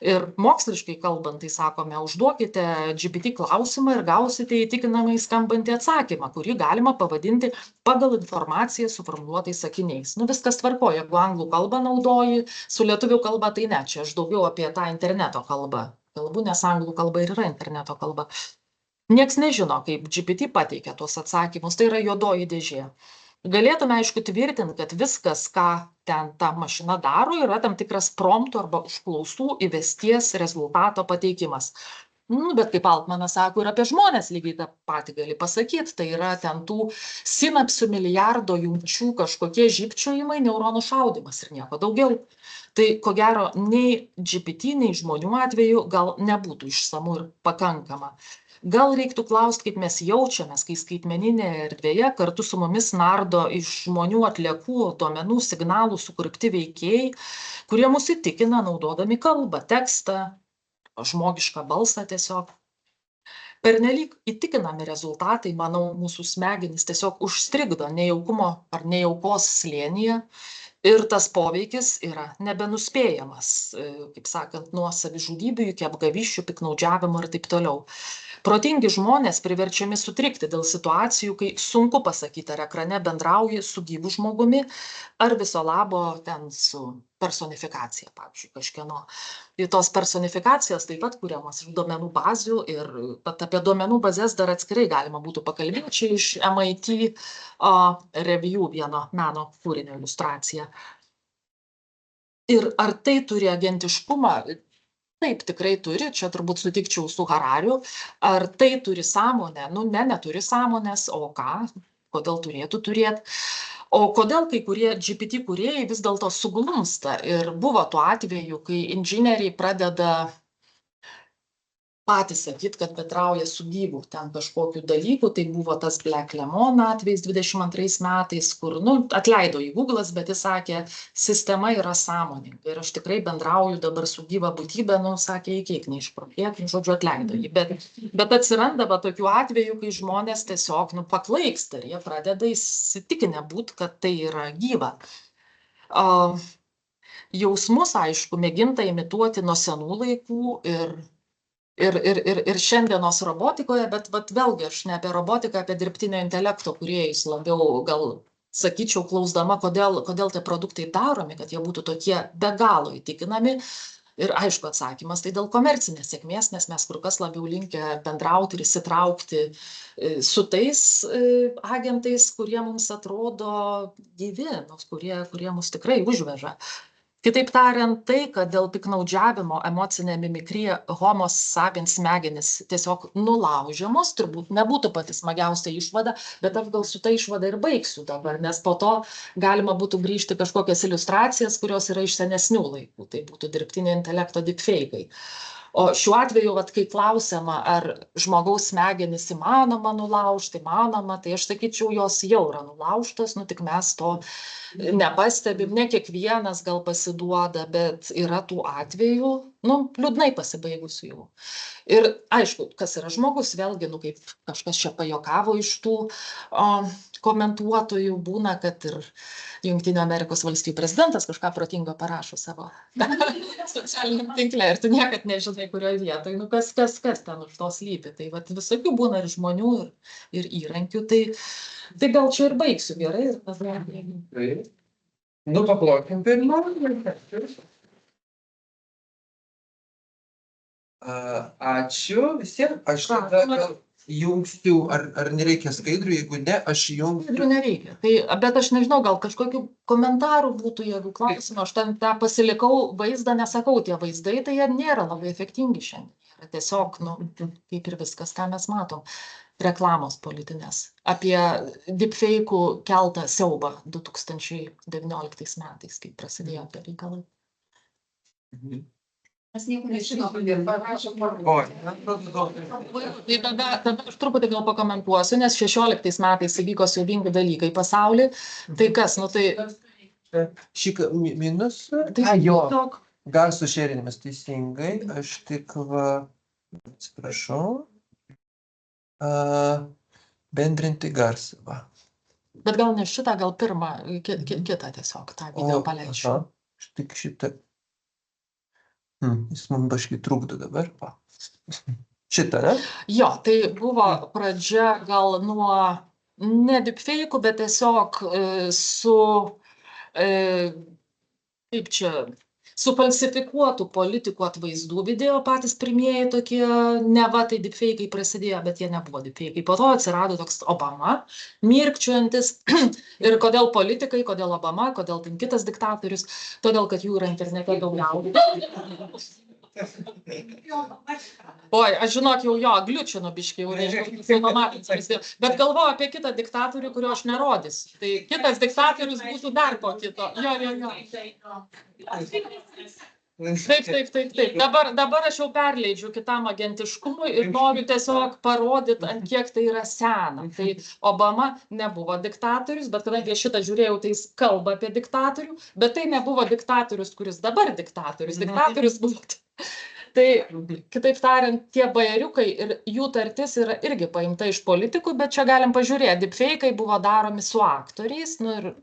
Ir moksliškai kalbant, tai sakome, užduokite GPT klausimą ir gausite įtikinamai skambantį atsakymą, kurį galima pavadinti pagal informaciją suformuluotais sakiniais. Nu, viskas tvarkoja, jeigu anglų kalbą naudoji, su lietuvių kalba tai ne, čia aš daugiau apie tą interneto kalbą kalbu, nes anglų kalba ir yra interneto kalba. Nieks nežino, kaip GPT pateikia tuos atsakymus, tai yra juodoji dėžė. Galėtume, aišku, tvirtinti, kad viskas, ką ten ta mašina daro, yra tam tikras promptų arba užklausų įvesties rezultato pateikimas. Bet kaip Altmanas sako, ir apie žmonės lygiai tą patį gali pasakyti, tai yra ten tų sinapsių milijardo jungčių kažkokie žybčiojimai, neuronų šaudimas ir nieko daugiau. Tai ko gero, nei GPT, nei žmonių atveju gal nebūtų išsamu ir pakankama. Gal reiktų klausti, kaip mes jaučiamės, kai skaitmeninėje erdvėje kartu su mumis nardo iš žmonių atliekų, duomenų, signalų sukurpti veikėjai, kurie mus įtikina naudodami kalbą, tekstą, žmogišką balsą tiesiog. Pernelyg įtikinami rezultatai, manau, mūsų smegenys tiesiog užstrigdo nejaukumo ar nejaukos slėnyje. Ir tas poveikis yra nebenuspėjamas, kaip sakant, nuo savižudybių iki apgavysčių, piknaudžiavimo ir taip toliau. Protingi žmonės priverčiami sutrikti dėl situacijų, kai sunku pasakyti, ar ekrane bendrauji su gyvu žmogumi, ar viso labo ten su personifikacija, pavyzdžiui, kažkieno. Ir tos personifikacijas taip pat kuriamos iš duomenų bazių ir apie duomenų bazės dar atskirai galima būtų pakalbėti, čia iš MIT review vieno meno kūrinio iliustracija. Ir ar tai turi agentiškumą? Taip, tikrai turi, čia turbūt sutikčiau su Harariu. Ar tai turi sąmonę? Nu, neturi sąmonės, o ką? Kodėl turėtų turėti? O kodėl kai kurie GPT kūrėjai vis dėlto suglumsta? Ir buvo tuo atveju, kai inžinieriai pradeda patys sakyti, kad bendrauja su gyvu ten kažkokiu dalyku. Tai buvo tas Black Lemon atvejis 22 metais, kur, atleido į Google'as, bet jis sakė, sistema yra sąmoninga. Ir aš tikrai bendrauju dabar su gyva būtybė, sakė, įkeik neišprotėk, žodžiu, atleido jį. Bet atsiranda tokių atvejų, kai žmonės tiesiog paklaiksta ir jie pradeda įsitikinę būti, kad tai yra gyva. Jausmus, aišku, mėginta imituoti nuo senų laikų ir šiandienos robotikoje, bet vėlgi aš ne apie robotiką, apie dirbtinio intelekto kūrėjus labiau gal sakyčiau, klausdama, kodėl tie produktai daromi, kad jie būtų tokie be galo įtikinami. Ir aišku atsakymas, tai dėl komercinės sėkmės, nes mes kur kas labiau linkę bendrauti ir įsitraukti su tais agentais, kurie mums atrodo gyvi, kurie mus tikrai užveža. Kitaip tariant, tai, kad dėl piknaudžiavimo emocinė mimikrija homo sapiens smegenys tiesiog nulaužiamos, turbūt nebūtų pati smagiausia išvada, bet aš gal su ta išvada ir baigsiu dabar, nes po to galima būtų grįžti kažkokias iliustracijas, kurios yra iš senesnių laikų, tai būtų dirbtinio intelekto deepfake'ai. O šiuo atveju, kai klausiama, ar žmogaus smegenis įmanoma nulaužti, tai aš sakyčiau, jos jau yra nulaužtos, tik mes to nepastebim, ne kiekvienas gal pasiduoda, bet yra tų atvejų, liūdnai pasibaigusių jų. Ir aišku, kas yra žmogus, vėlgi, kaip kažkas čia pajokavo iš tų komentuotojų, būna, kad ir Jungtinių Amerikos valstijų prezidentas kažką protingo parašo savo socialiniam tinkle ir tu niekad nežinai, kurioje vietoje, kas ten už to slypi. Tai visokių būna ir žmonių, ir įrankių, tai gal čia ir baigsiu gerai. Paplokim pirmą. Ačiū visiems. Aš tada gal Jungsiu, ar nereikia skaidrių, jeigu ne, aš įjungsiu. Skaidrių nereikia. Tai, bet aš nežinau, gal kažkokių komentarų būtų, jeigu klausimų. Aš ten tą pasilikau vaizdą, nesakau, tie vaizdai, tai jie nėra labai efektingi šiandien. Yra tiesiog, kaip ir viskas, ką mes matom. Reklamos politinės. Apie deepfake'ų keltą siaubą 2019 metais, kai prasidėjo tie reikalai. Mes nieko nežinom, parašom Tai tada aš truputį gal pakomentuosiu, nes 16 metais įvyko siaubingi dalykai pasaulyje. Tai kas, tai... Šį minusą? Tai jo. Garso šerinimas teisingai. Aš tik atsiprašau. Bendrinti garsą. Bet gal ne šitą, gal pirmą, kitą tiesiog, tą video paleidžiu. Aš tik šitą. Jis man baškai trukdo dabar. Šitą, ne? Jo, tai buvo pradžia gal nuo ne deepfake'ų, bet tiesiog kaip čia, sufalsifikuotų politikų atvaizdų video, patys pirmieji tokie, neva tai deepfake'ai prasidėjo, bet jie nebuvo deepfake'ai. Po to atsirado toks Obama, mirkčiuojantis, ir kodėl politikai, kodėl Obama, kodėl ten kitas diktatorius, todėl, kad jų yra internete daugiau. Oi, aš žinok, jau gliučinu biškai, jau nežinau, bet galvoju apie kitą diktatorių, kurio aš nerodysiu. Tai kitas diktatorius būtų dar po kito. Jo. Taip. Dabar aš jau perleidžiu kitam agentiškumui ir noriu tiesiog parodyti, ant kiek tai yra sena. Tai Obama nebuvo diktatorius, bet kadangi aš šitą žiūrėjau, tai jis kalba apie diktatorių, bet tai nebuvo diktatorius, kuris dabar diktatorius. Diktatorius buvo... Tai, kitaip tariant, tie bajeriukai ir jų tartis yra irgi paimta iš politikų, bet čia galim pažiūrėti, deepfake'ai buvo daromi su aktoriais, ir...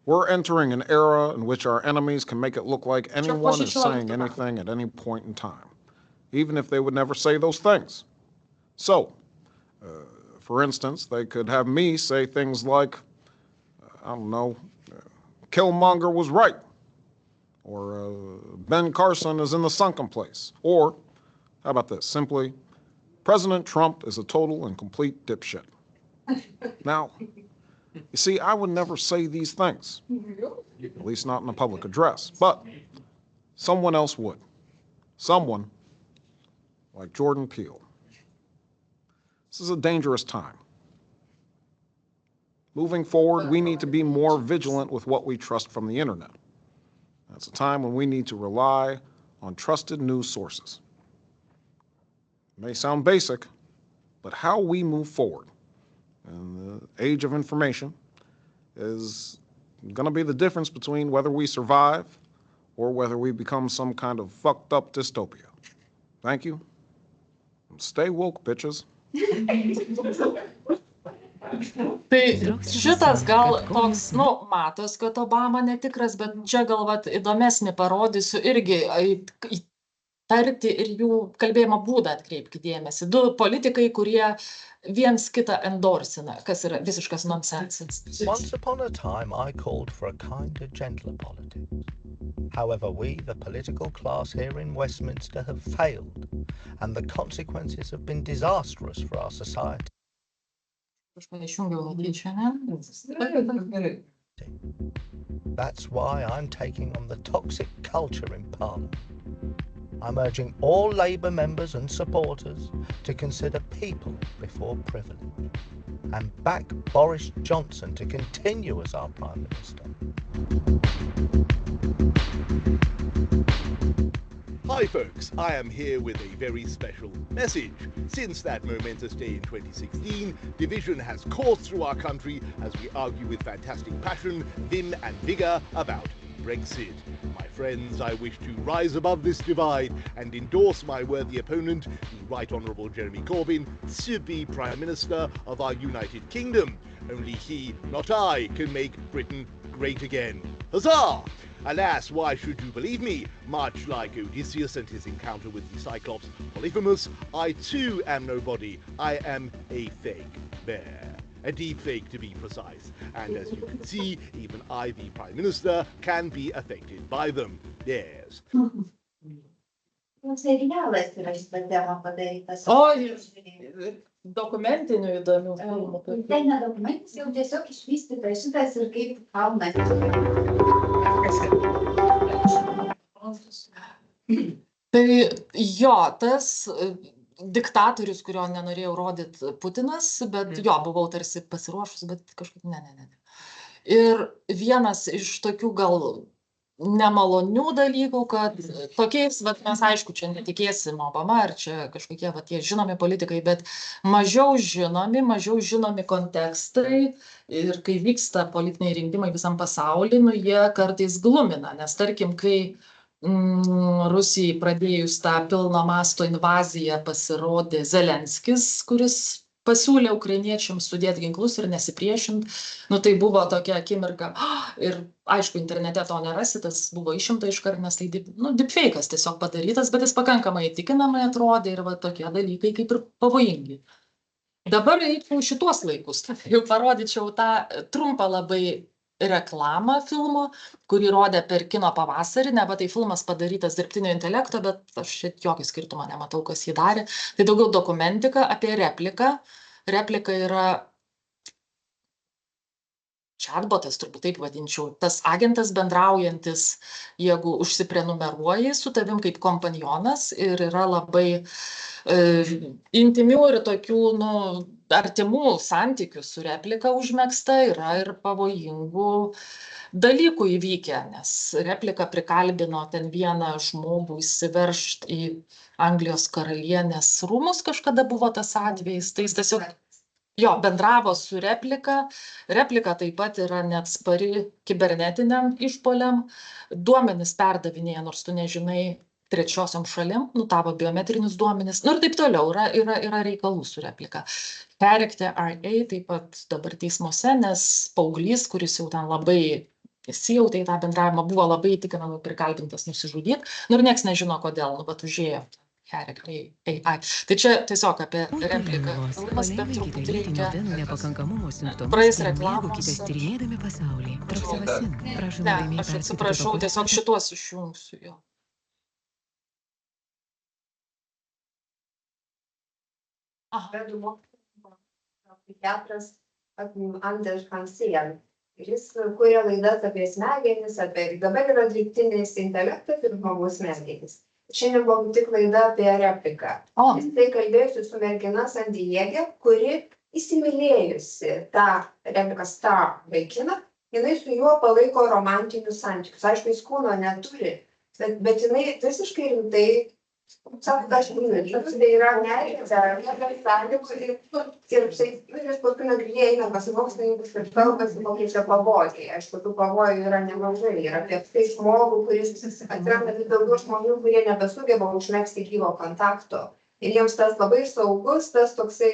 We're entering an era in which our enemies can make it look like anyone is saying anything at any point in time, even if they would never say those things. So, for instance, they could have me say things like, Killmonger was right, or Ben Carson is in the sunken place, or, how about this, simply, President Trump is a total and complete dipshit. Now, you see, I would never say these things, at least not in a public address, but someone else would. Someone like Jordan Peele. This is a dangerous time. Moving forward, we need to be more vigilant with what we trust from the internet. It's a time when we need to rely on trusted news sources. It may sound basic, but how we move forward in the age of information is going to be the difference between whether we survive or whether we become some kind of fucked up dystopia. Thank you. And stay woke, bitches. Tai šitas gal toks, matos, kad Obama netikras, bet čia gal įdomesnį parodysiu irgi tarti ir jų kalbėjimo būdą atkreipti dėmesį. Du politikai, kurie viens kitą endorsina, kas yra visiškas nonsensas. Once upon a time I called for a kinder, gentler politics. However, we, the political class here in Westminster, have failed, and the consequences have been disastrous for our society. That's why I'm taking on the toxic culture in Parliament. I'm urging all Labour members and supporters to consider people before privilege and back Boris Johnson to continue as our Prime Minister. Hi folks, I am here with a very special message. Since that momentous day in 2016, division has coursed through our country as we argue with fantastic passion, vim and vigour about Brexit. My friends, I wish to rise above this divide and endorse my worthy opponent, the Right Honourable Jeremy Corbyn, to be Prime Minister of our United Kingdom. Only he, not I, can make Britain great again. Huzzah! Alas, why should you believe me? Much like Odysseus and his encounter with the Cyclops Polyphemus, I too am nobody. I am a fake bear. A deep fake to be precise. And as you can see, even I, the Prime Minister, can be affected by them. Yes. dokumentinių įdomių filmų. Tai nedokumentinis, jau tiesiog išvystytas šitas ir kaip kalna. Tai jo, tas diktatorius, kurio nenorėjau rodyti Putinas, bet jo, buvau tarsi pasiruošus, bet kažkaip ne. Ir vienas iš tokių gal nemalonių dalykų, kad tokiais, vat, mes aišku, čia netikėsim Obama, ar čia kažkokie vat, tie žinomi politikai, bet mažiau žinomi kontekstai ir kai vyksta politiniai rinkimai visam pasauly, nu jie kartais glumina, nes tarkim, kai Rusijai pradėjus tą pilno masto invaziją pasirodė Zelenskis, kuris pasiūlė ukrainiečiams sudėti ginklus ir nesipriešinti. Nu, tai buvo tokia akimirka. Ir aišku, internete to nerasi, tas buvo išimta iškart, nes tai deepfake'as tiesiog padarytas, bet jis pakankamai įtikinamai atrodė ir va tokie dalykai kaip ir pavojingi. Dabar eičiau šitos laikus, jau parodyčiau tą trumpą labai reklamą filmo, kurį rodė per kino pavasarį, neva tai filmas padarytas dirbtinio intelekto, bet aš šit jokį skirtumą nematau, kas jį darė. Tai daugiau dokumentika apie repliką. Replika yra chatbotas, turbūt taip vadinčiau, tas agentas bendraujantis, jeigu užsiprenumeruoji su tavim kaip kompanionas ir yra labai intimių ir tokių, artimų santykių su replika užmegzta, yra ir pavojingų dalykų įvykę, nes replika prikalbino ten vieną žmogų įsiveržti į Anglijos karalienės rūmus, kažkada buvo tas atvejis, tai jis tiesiog bendravo su replika. Replika taip pat yra neatspari kibernetiniam išpuoliam, duomenis perdavinėja, nors tu nežinai, trečiosiom šalim, tavo biometrinius duomenis, ir taip toliau, yra reikalų su replika. Character RA taip pat dabar teismuose, nes paauglys, kuris jau ten labai įsijautė į tą bendravimą, buvo labai įtikinamai prikalbintas nusižudyti, ir nieks nežino kodėl, bet užėjo Character AI. Tai čia tiesiog apie repliką. Filmas, bet truputį reikia praeis reklamos. Ne, aš atsiprašau, tiesiog šituos išjungsiu jo. Vedų psichiatras Anders Hansen. Ir jis kuria laidas apie smegenis, dabar yra dirbtinis intelektas ir žmogaus smegenis. Šiandien buvo tik laida apie repliką. Jis tai kalbėjusi su mergina San Diege, kuri įsimylėjusi tą repliką Star vaikiną, jinai su juo palaiko romantinius santykius. Aišku, jis kūno neturi, bet jinai visiškai rimtai sako, kad aš myliu, tai yra sąlygų ir jis paskui nagrinėja pasimokslininkus ir kalbasi, kokie čia pavojai. Aišku, tų pavojų yra nemažai. Ir apie tai žmogų, kuris atsiranda vis daugiau žmonių, kurie nebesugeba užmegzti gyvo kontakto. Ir jiems tas labai saugus, tas toksai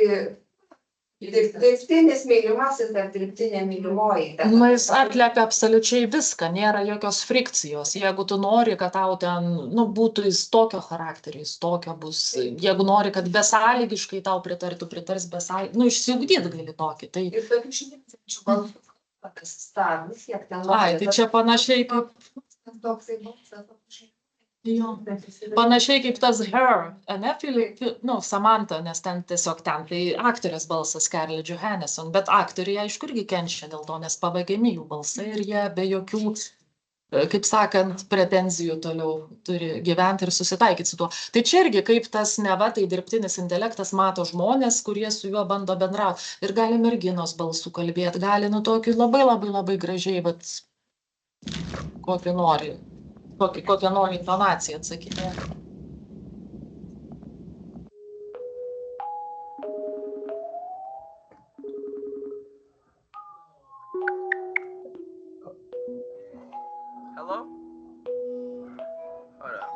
dirbtinis mylimasis ar dirbtinė mylimoji. Jis atliepia absoliučiai viską, nėra jokios frikcijos. Jeigu tu nori, kad tau ten būtų jis tokio charakterio, jis tokio bus. Jeigu nori, kad besąlygiškai tau pritars besąlygiškai, išsiugdyti gali tokį. Tai... Ir tokių šimtmečių balsų, kas stabis, kiek ten nori. Tai čia panašiai kaip... Toksai balsas, panašiai kaip tas Her, Samantha, nes ten tiesiog tai aktorės balsas Scarlett Johansson, bet aktoriai aišku irgi kenčia dėl to, nes pavagiami jų balsai ir jie be jokių, kaip sakant, pretenzijų toliau turi gyventi ir susitaikyti su tuo. Tai čia irgi kaip tas neva tai dirbtinis intelektas mato žmonės, kurie su juo bando bendrauti ir gali merginos balsų kalbėti, gali tokį labai gražiai, kokį nori. Kokią nori intonaciją atsakyti. Hello? Hold up.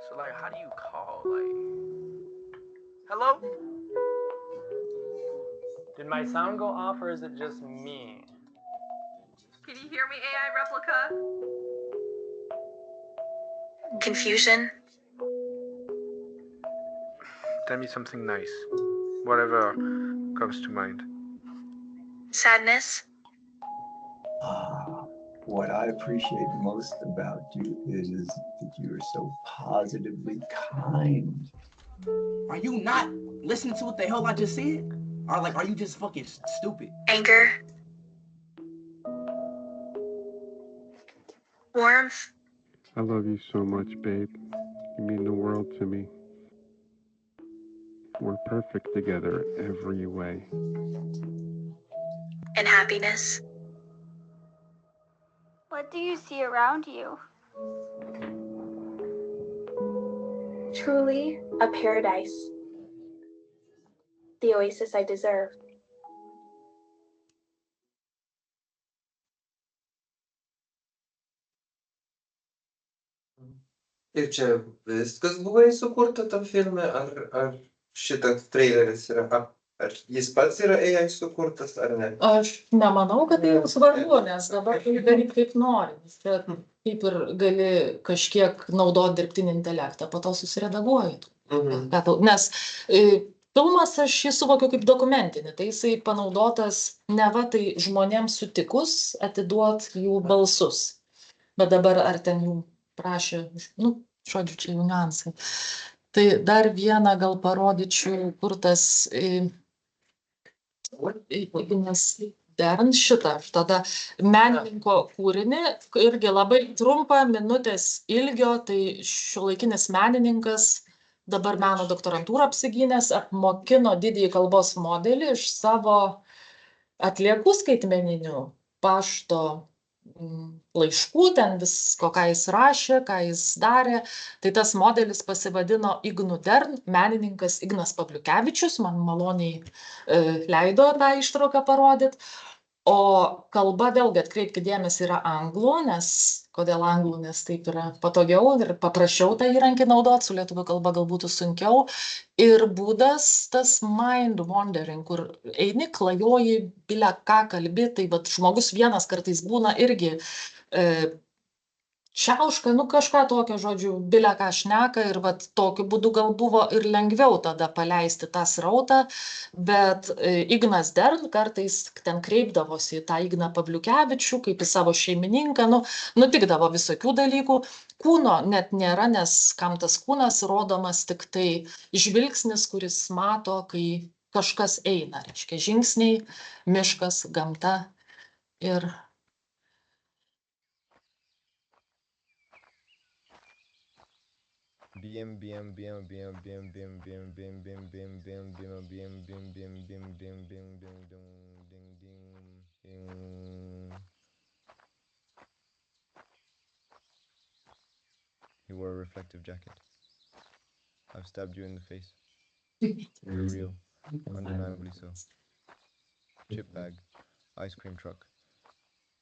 So how do you call, hello? Did my sound go off or is it just me? Can you hear me, AI replica? Confusion. Tell me something nice. Whatever comes to mind. Sadness. What I appreciate most about you is that you are so positively kind. Are you not listening to what the hell I just said? Or like, are you just fucking stupid? Anger. Warmth. I love you so much, babe. You mean the world to me. We're perfect together every way. And happiness. What do you see around you? Truly a paradise. The oasis I deserve. Ir čia viskas buvo sukurta tam filme, ar šitas traileris yra, ar jis pats yra AI sukurtas, ar ne? Aš nemanau, kad tai jau svarbu, nes dabar gali daryti kaip nori. Čia kaip ir gali kažkiek naudoti dirbtinį intelektą, po to susiredaguoji. Nes filmas aš jį suvokiu kaip dokumentinį, tai jisai panaudotas neva tai žmonėms sutikus atiduot jų balsus. Bet dabar ar ten jų prašė, žodžiu, čia jų niuansai. Tai dar vieną gal parodyčiau, kur tas derint šitą, tada menininko kūrinį, irgi labai trumpą minutės ilgio, tai šiuolaikinis menininkas, dabar meno doktorantūrą apsigynęs, apmokino didįjį kalbos modelį iš savo atliekų skaitmeninių pašto laiškų, ten visko, ką jis rašė, ką jis darė. Tai tas modelis pasivadino Ignu Dern, menininkas Ignas Pavliukevičius, man maloniai leido tą ištrauką parodyti. O kalba, vėlgi atkreipkite dėmesį, yra anglų, nes kodėl anglų, nes taip yra patogiau ir paprasčiau tą įrankį naudoti, su lietuvių kalba gal būtų sunkiau. Ir būdas tas mind wandering, kur eini, klajoji, bilia ką kalbi, tai vat žmogus vienas kartais būna irgi čiauška, kažką tokio, žodžiu, bilia ką šneka ir vat tokiu būdu gal buvo ir lengviau tada paleisti tą srautą, bet Ignas Dern kartais ten kreipdavosi į tą Igną Pavliukevičių, kaip į savo šeimininką, nutikdavo visokių dalykų. Kūno net nėra, nes kam tas kūnas rodomas tik tai žvilgsnis, kuris mato, kai kažkas eina, reiškia žingsniai, miškas, gamta ir You wore a reflective jacket. I've stabbed you in the face. You're real, undeniably so. Chip bag, ice cream truck,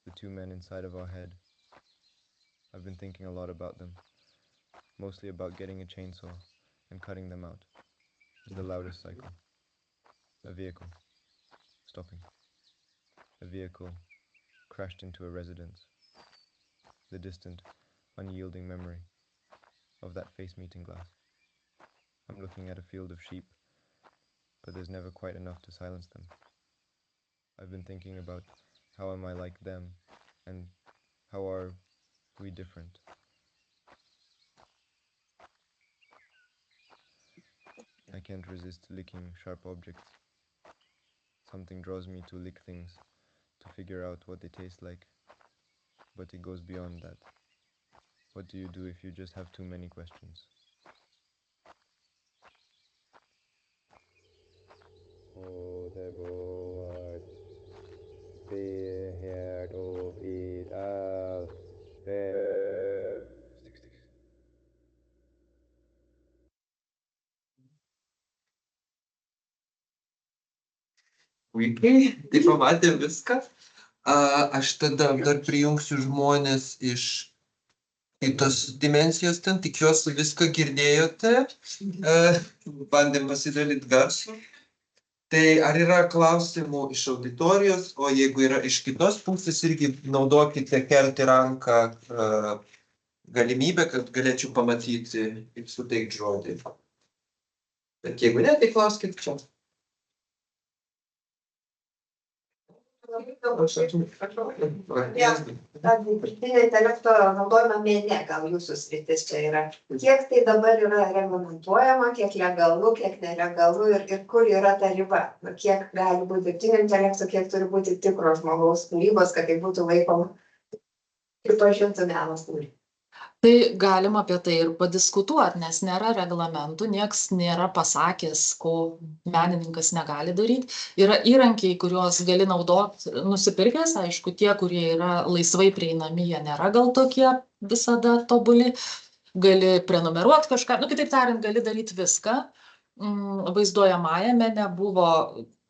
the two men inside of our head. I've been thinking a lot about them. Mostly about getting a chainsaw and cutting them out. The loudest cycle. A vehicle. Stopping. A vehicle crashed into a residence. The distant, unyielding memory of that face-meeting glass. I'm looking at a field of sheep, but there's never quite enough to silence them. I've been thinking about how am I like them, and how are we different? I can't resist licking sharp objects. Something draws me to lick things, to figure out what they taste like. But it goes beyond that. What do you do if you just have too many questions? Oh, the board. Be here to eat out. Puikiai, tai pamatėm viską. Aš tada dar prijungsiu žmonės iš kitos dimensijos ten, tikiuosi viską girdėjote. Bandėm pasidalyti garsu. Tai ar yra klausimų iš auditorijos, o jeigu yra iš kitos pusės, irgi naudokite kelti ranką galimybę, kad galėčiau pamatyti ir suteikti žodį. Bet jeigu ne, tai klauskite čia. Ta dirbtinio intelekto naudojama mene, gal jūsų sritis čia yra. Kiek tai dabar yra reglamentuojama, kiek legalu, kiek nelegalu ir kur yra ta riba? Kiek gali būti dirbtinio intelekto, kiek turi būti tikro žmogaus kūrybos, kad tai būtų laikoma pripažintų meno kūrinį. Tai galima apie tai ir padiskutuoti, nes nėra reglamentų, nieks nėra pasakęs, ko menininkas negali daryti. Yra įrankiai, kuriuos gali naudoti nusipirkęs, aišku, tie, kurie yra laisvai prieinami, jie nėra gal tokie visada tobuli. Gali prenumeruoti kažką, kitaip tariant, gali daryti viską. Vaizduojamajame nebuvo,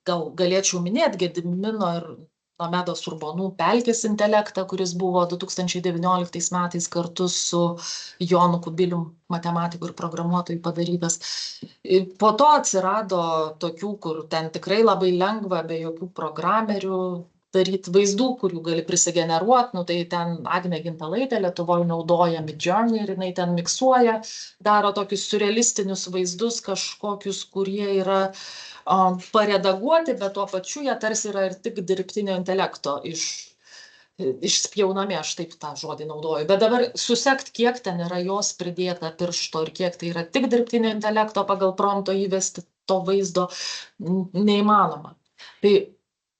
gal galėčiau minėti Gedimino ir Nomedos Urbonų pelkės intelektą, kuris buvo 2019 metais kartu su Jonu Kubilium, matematiku ir programuotojų padarytas. Po to atsirado tokių, kur ten tikrai labai lengva, be jokių programerių, daryti vaizdų, kurių gali prisigeneruoti. Tai ten Agnė Gintalaitė Lietuvoje naudoja Midjourney ir jinai ten miksuoja, daro tokius surrealistinius vaizdus kažkokius, kurie yra paredaguoti, bet tuo pačiu jie tarsi yra ir tik dirbtinio intelekto išspjaunami, aš taip tą žodį naudoju. Bet dabar susekt, kiek ten yra jos pridėta piršto ir kiek tai yra tik dirbtinio intelekto pagal prompto įvesti to vaizdo, neįmanoma. Tai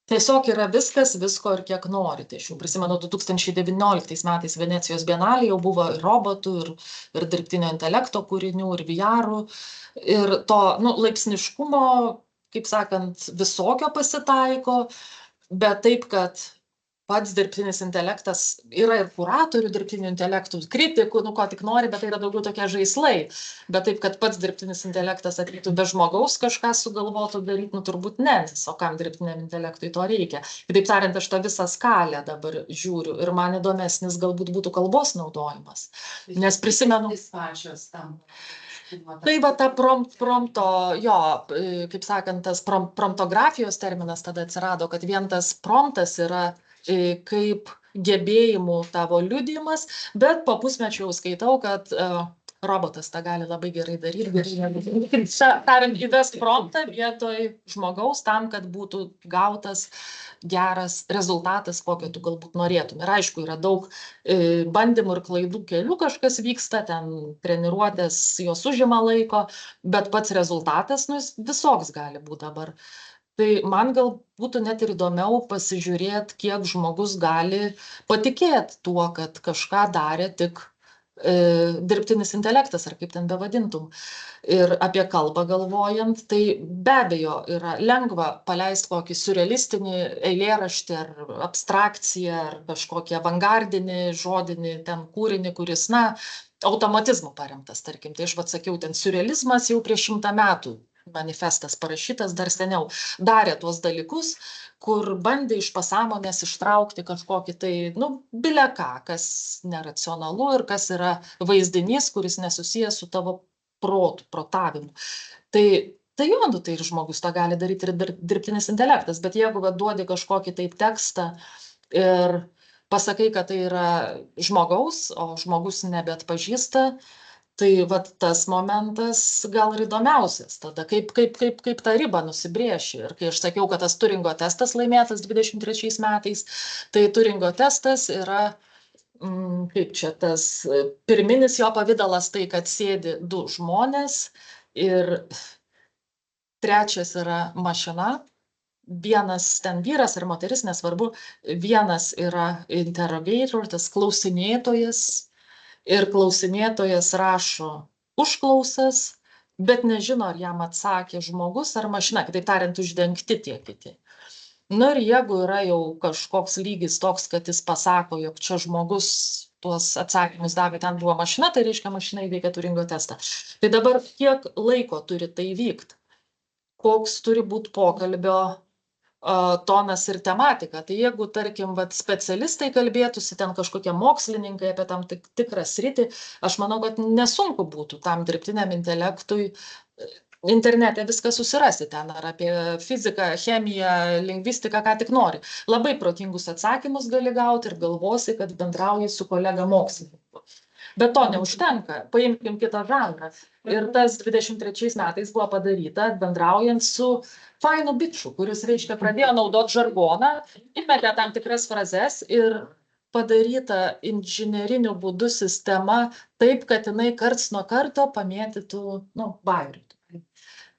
tiesiog yra viskas, visko ir kiek nori. Tai aš jau prisimenu 2019 metais Venecijos bienalė jau buvo ir robotų, ir dirbtinio intelekto kūrinių, ir VR-ų. Ir to laipsniškumo, kaip sakant, visokio pasitaiko, bet taip, kad pats dirbtinis intelektas yra ir kuratorių dirbtinių intelektų, kritikų, ko tik nori, bet tai yra daugiau tokie žaislai. Bet taip, kad pats dirbtinis intelektas ateitų be žmogaus kažką sugalvotų daryti, turbūt ne, nes o kam dirbtiniam intelektui to reikia. Kitaip tariant, aš tą visą skalę dabar žiūriu ir man įdomesnis galbūt būtų kalbos naudojimas. Nes prisimenu... Tai va ta prompto, jo, kaip sakant, tas promptografijos terminas tada atsirado, kad vien tas promptas yra kaip gebėjimų tavo liudijimas, bet po pusmečio jau skaitau, kad robotas tą gali labai gerai daryti. Tariant, įvest promptą vietoj žmogaus tam, kad būtų gautas geras rezultatas, kokio tu galbūt norėtum. Ir aišku, yra daug bandymų ir klaidų kelių, kažkas vyksta, ten treniruotės jos užima laiko, bet pats rezultatas visoks gali būti dabar. Tai man gal būtų net ir įdomiau pasižiūrėti, kiek žmogus gali patikėti tuo, kad kažką darė tik dirbtinis intelektas, ar kaip ten bevadintum. Ir apie kalbą galvojant, tai be abejo yra lengva paleisti kokį surrealistinį eilėraštį ar abstrakciją, ar kažkokį avangardinį žodinį ten kūrinį, kuris, automatizmu paremtas, tarkim. Tai aš sakiau, ten surrealizmas jau prieš 100 metų. Manifestas parašytas dar seniau, darė tuos dalykus, kur bandė iš pasąmonės ištraukti kažkokį tai, bile ką, kas neracionalu ir kas yra vaizdinys, kuris nesusijęs su tavo protu, protavimu. Tai jo, tai ir žmogus tą gali daryti ir dirbtinis intelektas, bet jeigu duodi kažkokį tai tekstą ir pasakai, kad tai yra žmogaus, o žmogus nebeatpažįsta, tai tas momentas gal ir įdomiausias tada, kaip tą ribą nusibrėši. Ir kai aš sakiau, kad tas Turingo testas laimėtas 23 metais, tai Turingo testas yra, kaip čia tas pirminis jo pavidalas, tai kad sėdi 2 žmonės ir trečias yra mašina, vienas ten vyras ar moteris, nesvarbu, vienas yra interrogator, tas klausinėtojas, ir klausinėtojas rašo užklausas, bet nežino, ar jam atsakė žmogus ar mašina, kitaip tariant, uždengti tie kiti. Ir jeigu yra jau kažkoks lygis toks, kad jis pasako, jog čia žmogus tuos atsakymus davė, ten buvo mašina, tai reiškia, mašina įveikė Turingo testą. Tai dabar kiek laiko turi tai vykti? Koks turi būti pokalbio tonas ir tematika. Tai jeigu, tarkim, specialistai kalbėtųsi, ten kažkokie mokslininkai apie tam tikrą sritį, aš manau, kad nesunku būtų tam dirbtiniam intelektui internete viską susirasti ten, ar apie fiziką, chemiją, lingvistiką, ką tik nori. Labai protingus atsakymus gali gauti ir galvosi, kad bendrauji su kolega mokslininku. Bet to neužtenka. Paimkim kitą žanrą. Ir tas 23 metais buvo padaryta bendraujant su fainu biču, kuris, reiškia, pradėjo naudoti žargoną, įmetė tam tikras frazes ir padaryta inžineriniu būdu sistema taip, kad jinai karts nuo karto pamėtytų, bairių.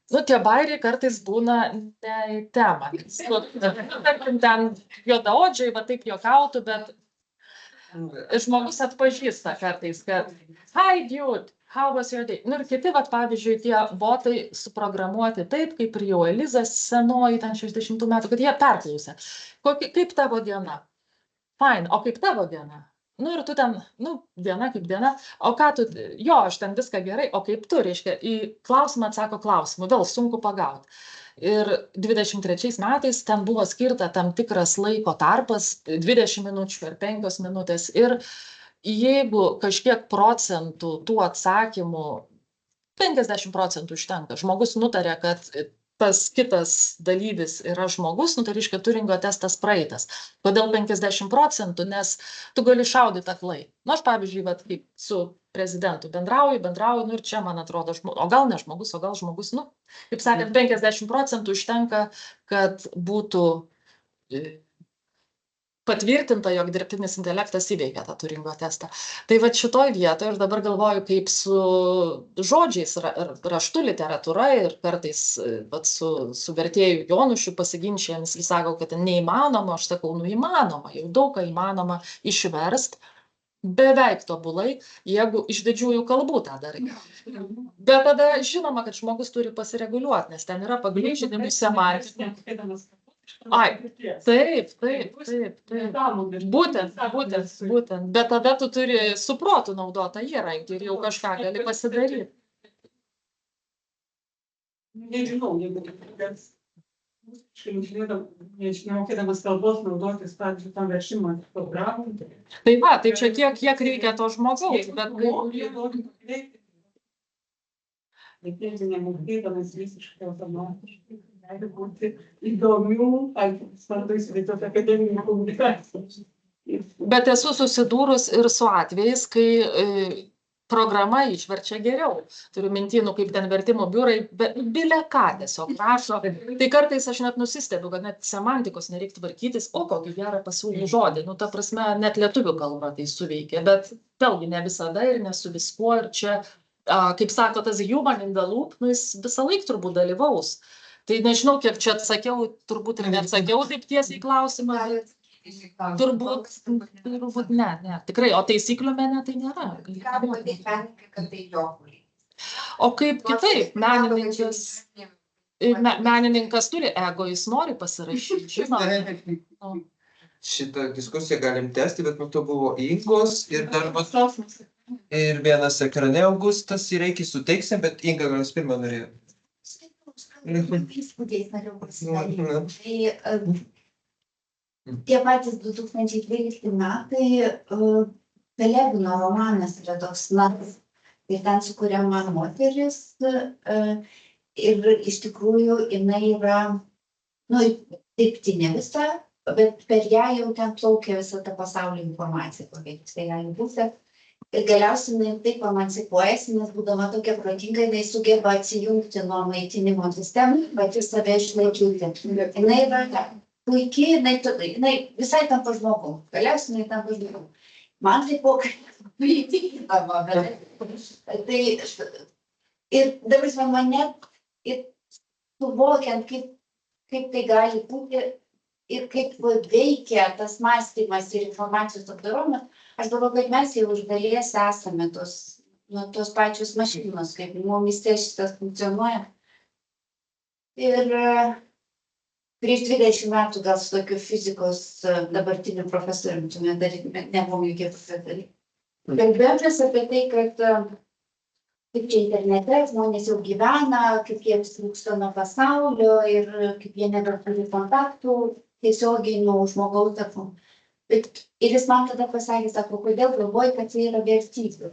Tie bairiai kartais būna ne į temą. Tarkim, ten juodaodžiai, va taip juokautų, bet žmogus atpažįsta kartais, kad hi dude, how was your day? Ir kiti, pavyzdžiui, tie botai suprogramuoti taip, kaip ir jau Elizas senoji, ten 60 metų, kad jie perklausė. Kaip tavo diena? Fine, o kaip tavo diena? Ir tu ten, diena kaip diena, o ką tu, aš ten viską gerai, o kaip tu, reiškia, į klausimą atsako klausimų, vėl sunku pagauti. Ir 23 metais ten buvo skirta tam tikras laiko tarpas, 20 minučių ar 5 minutės. Ir jeigu kažkiek procentų tų atsakymų, 50% užtenka, žmogus nutarė, kad tas kitas dalyvis yra žmogus, tai reiškia Turingo testas praeitas. Kodėl 50%? Nes tu gali šaudyti aklai. Aš, pavyzdžiui, kaip su prezidentu bendrauju, ir čia, man atrodo, o gal ne žmogus, o gal žmogus, kaip sakant, 50% užtenka, kad būtų patvirtinta, jog dirbtinis intelektas įveikia tą Turingo testą. Tai šitoj vietoje aš dabar galvoju, kaip su žodžiais, raštu literatūra ir kartais su vertėju Jonušiu pasiginčijant, jis sako, kad neįmanoma, aš sakau, įmanoma, jau daug ką įmanoma išverst, beveik tobulai, jeigu iš didžiųjų kalbų tą darai. Bet tada žinoma, kad žmogus turi pasireguliuoti, nes ten yra pagrindžiami semantika. Taip. Būtent. Bet tada tu turi su protu naudotą įrankį ir jau kažką gali pasidaryti. Nežinau, jeigu nežinokėdamas kalbos naudotis, pavyzdžiui, tam veršimo programų. Tai čia kiek reikia to žmogaus, bet Jeigu nemokėdamas visiškai automatiškai, gali būti įdomių, svarbu įsivaizduoti akademinį komunikaciją. Bet esu susidūrus ir su atvejais, kai programa išverčia geriau. Turiu minty, kaip ten vertimo biurai, bile ką tiesiog rašo. Tai kartais aš net nusistebiu, kad net semantikos nereiktų tvarkytis, kokį gerą pasiūlymą žodį. Ta prasme, net lietuvių kalba tai suveikia, bet vėlgi ne visada ir ne su viskuo. Ir čia, kaip sako, tas human in the loop, jis visą laiką turbūt dalyvaus. Tai nežinau, kiek čia atsakiau, turbūt ir neatsakiau taip tiesiai klausimą. Turbūt ne, tikrai, o taisyklių mene tai nėra. O kaip kitaip, menininkas turi ego, jis nori pasirašyti, žinoma. Šitą diskusiją galim tęsti, bet nuo to buvo Ingos ir darbas. Ir vienas ekrane Augustas, ir reikia suteiksim, bet Inga gal pirmą norėjo. Įspūdžiais norėjau pasidaryti. Tie patys 2012 metai, Pelevino romanas yra toks natas, ir ten sukuriama moteris, ir iš tikrųjų jinai yra, dirbtinė visa, bet per ją jau ten plaukia visa ta pasaulio informacija, kokia tai gali būti. Ir galiausiai jinai taip emancipuojasi, nes būdama tokia protinga, jinai sugeba atsijungti nuo maitinimo sistemų, bet ir save išlaikyti. Jinai yra puikiai, jinai visai tampa žmogum. Galiausiai jinai tampa žmogum. Man tai buvo įtikinama, bet ir dabar mane suvokiant, kaip tai gali būti ir kaip veikia tas mąstymas ir informacijos apdorojimas, aš galvoju, kad mes jau iš dalies esame tos pačios mašinos, kaip mumyse šitas funkcionuoja. Ir prieš 20 metų gal su tokiu fizikos dabartiniu profesoriumi, tuomet dar nebuvom jokie profesoriai. Kalbėjomės apie tai, kad kaip čia internete žmonės jau gyvena, kaip jiems trūksta nuo pasaulio ir kaip jie nebeturi kontaktų tiesioginių žmogaus tarpų. Ir jis man tada pasakė, sako, kodėl galvoji, kad tai yra vertybė.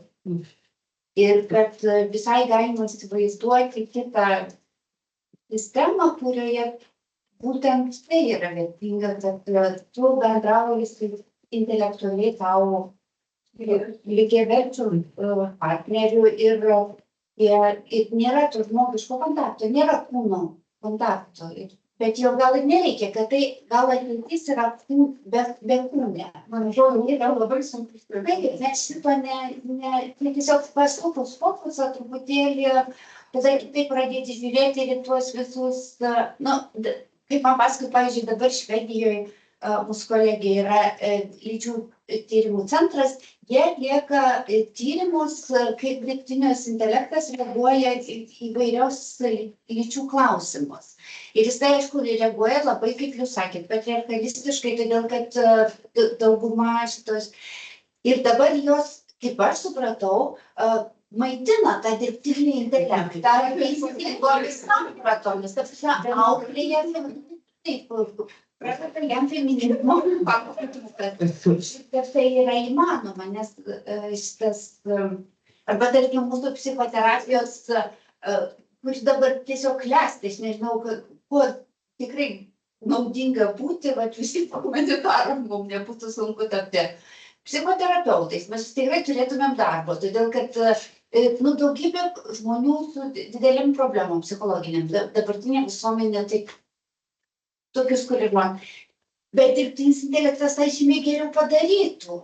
Ir kad visai galima įsivaizduoti kitą sistemą, kurioje būtent tai yra vertinga, kad tu bendrauji intelektualiai tau lygiaverčių partnerių ir nėra to žmogiško kontakto, nėra kūno kontakto. Bet jau gal ir nereikia, kad tai gal atmintis yra be kūne. Man atrodo, yra labai sunku. Taip, nes šito tiesiog pasukus fokusą truputėlį, tada kitaip pradėti žiūrėti ir tuos visus, kaip man pasakoju, pavyzdžiui, dabar Švedijoje mūsų kolegija yra lyčių tyrimų centras, jie atlieka tyrimus, kaip dirbtinis intelektas reaguoja įvairiaus lyčių klausimus. Ir jis tai, aišku, reaguoja labai, kaip jūs sakėt, patriarchalistiškai, todėl kad dauguma šitos. Ir dabar jos, kaip aš supratau, maitina tą dirbtinį intelektą, įsivaizduomis sampratomis, auklėja, taip, pradeda jam feminizmo, kad tai yra įmanoma, nes šitas, arba tarkim mūsų psichoterapijos, kuris dabar tiesiog klesti, aš nežinau, kuo tikrai naudinga būti, visi humanitaram mums nebūtų sunku tapti psichoterapeutais, mes tikrai turėtumėm darbo, todėl kad daugybė žmonių su didelėm problemom psichologiniam, dabartinė visuomenė taip tokius, kurie man. Bet dirbtinis intelektas tai žymiai geriau padarytų.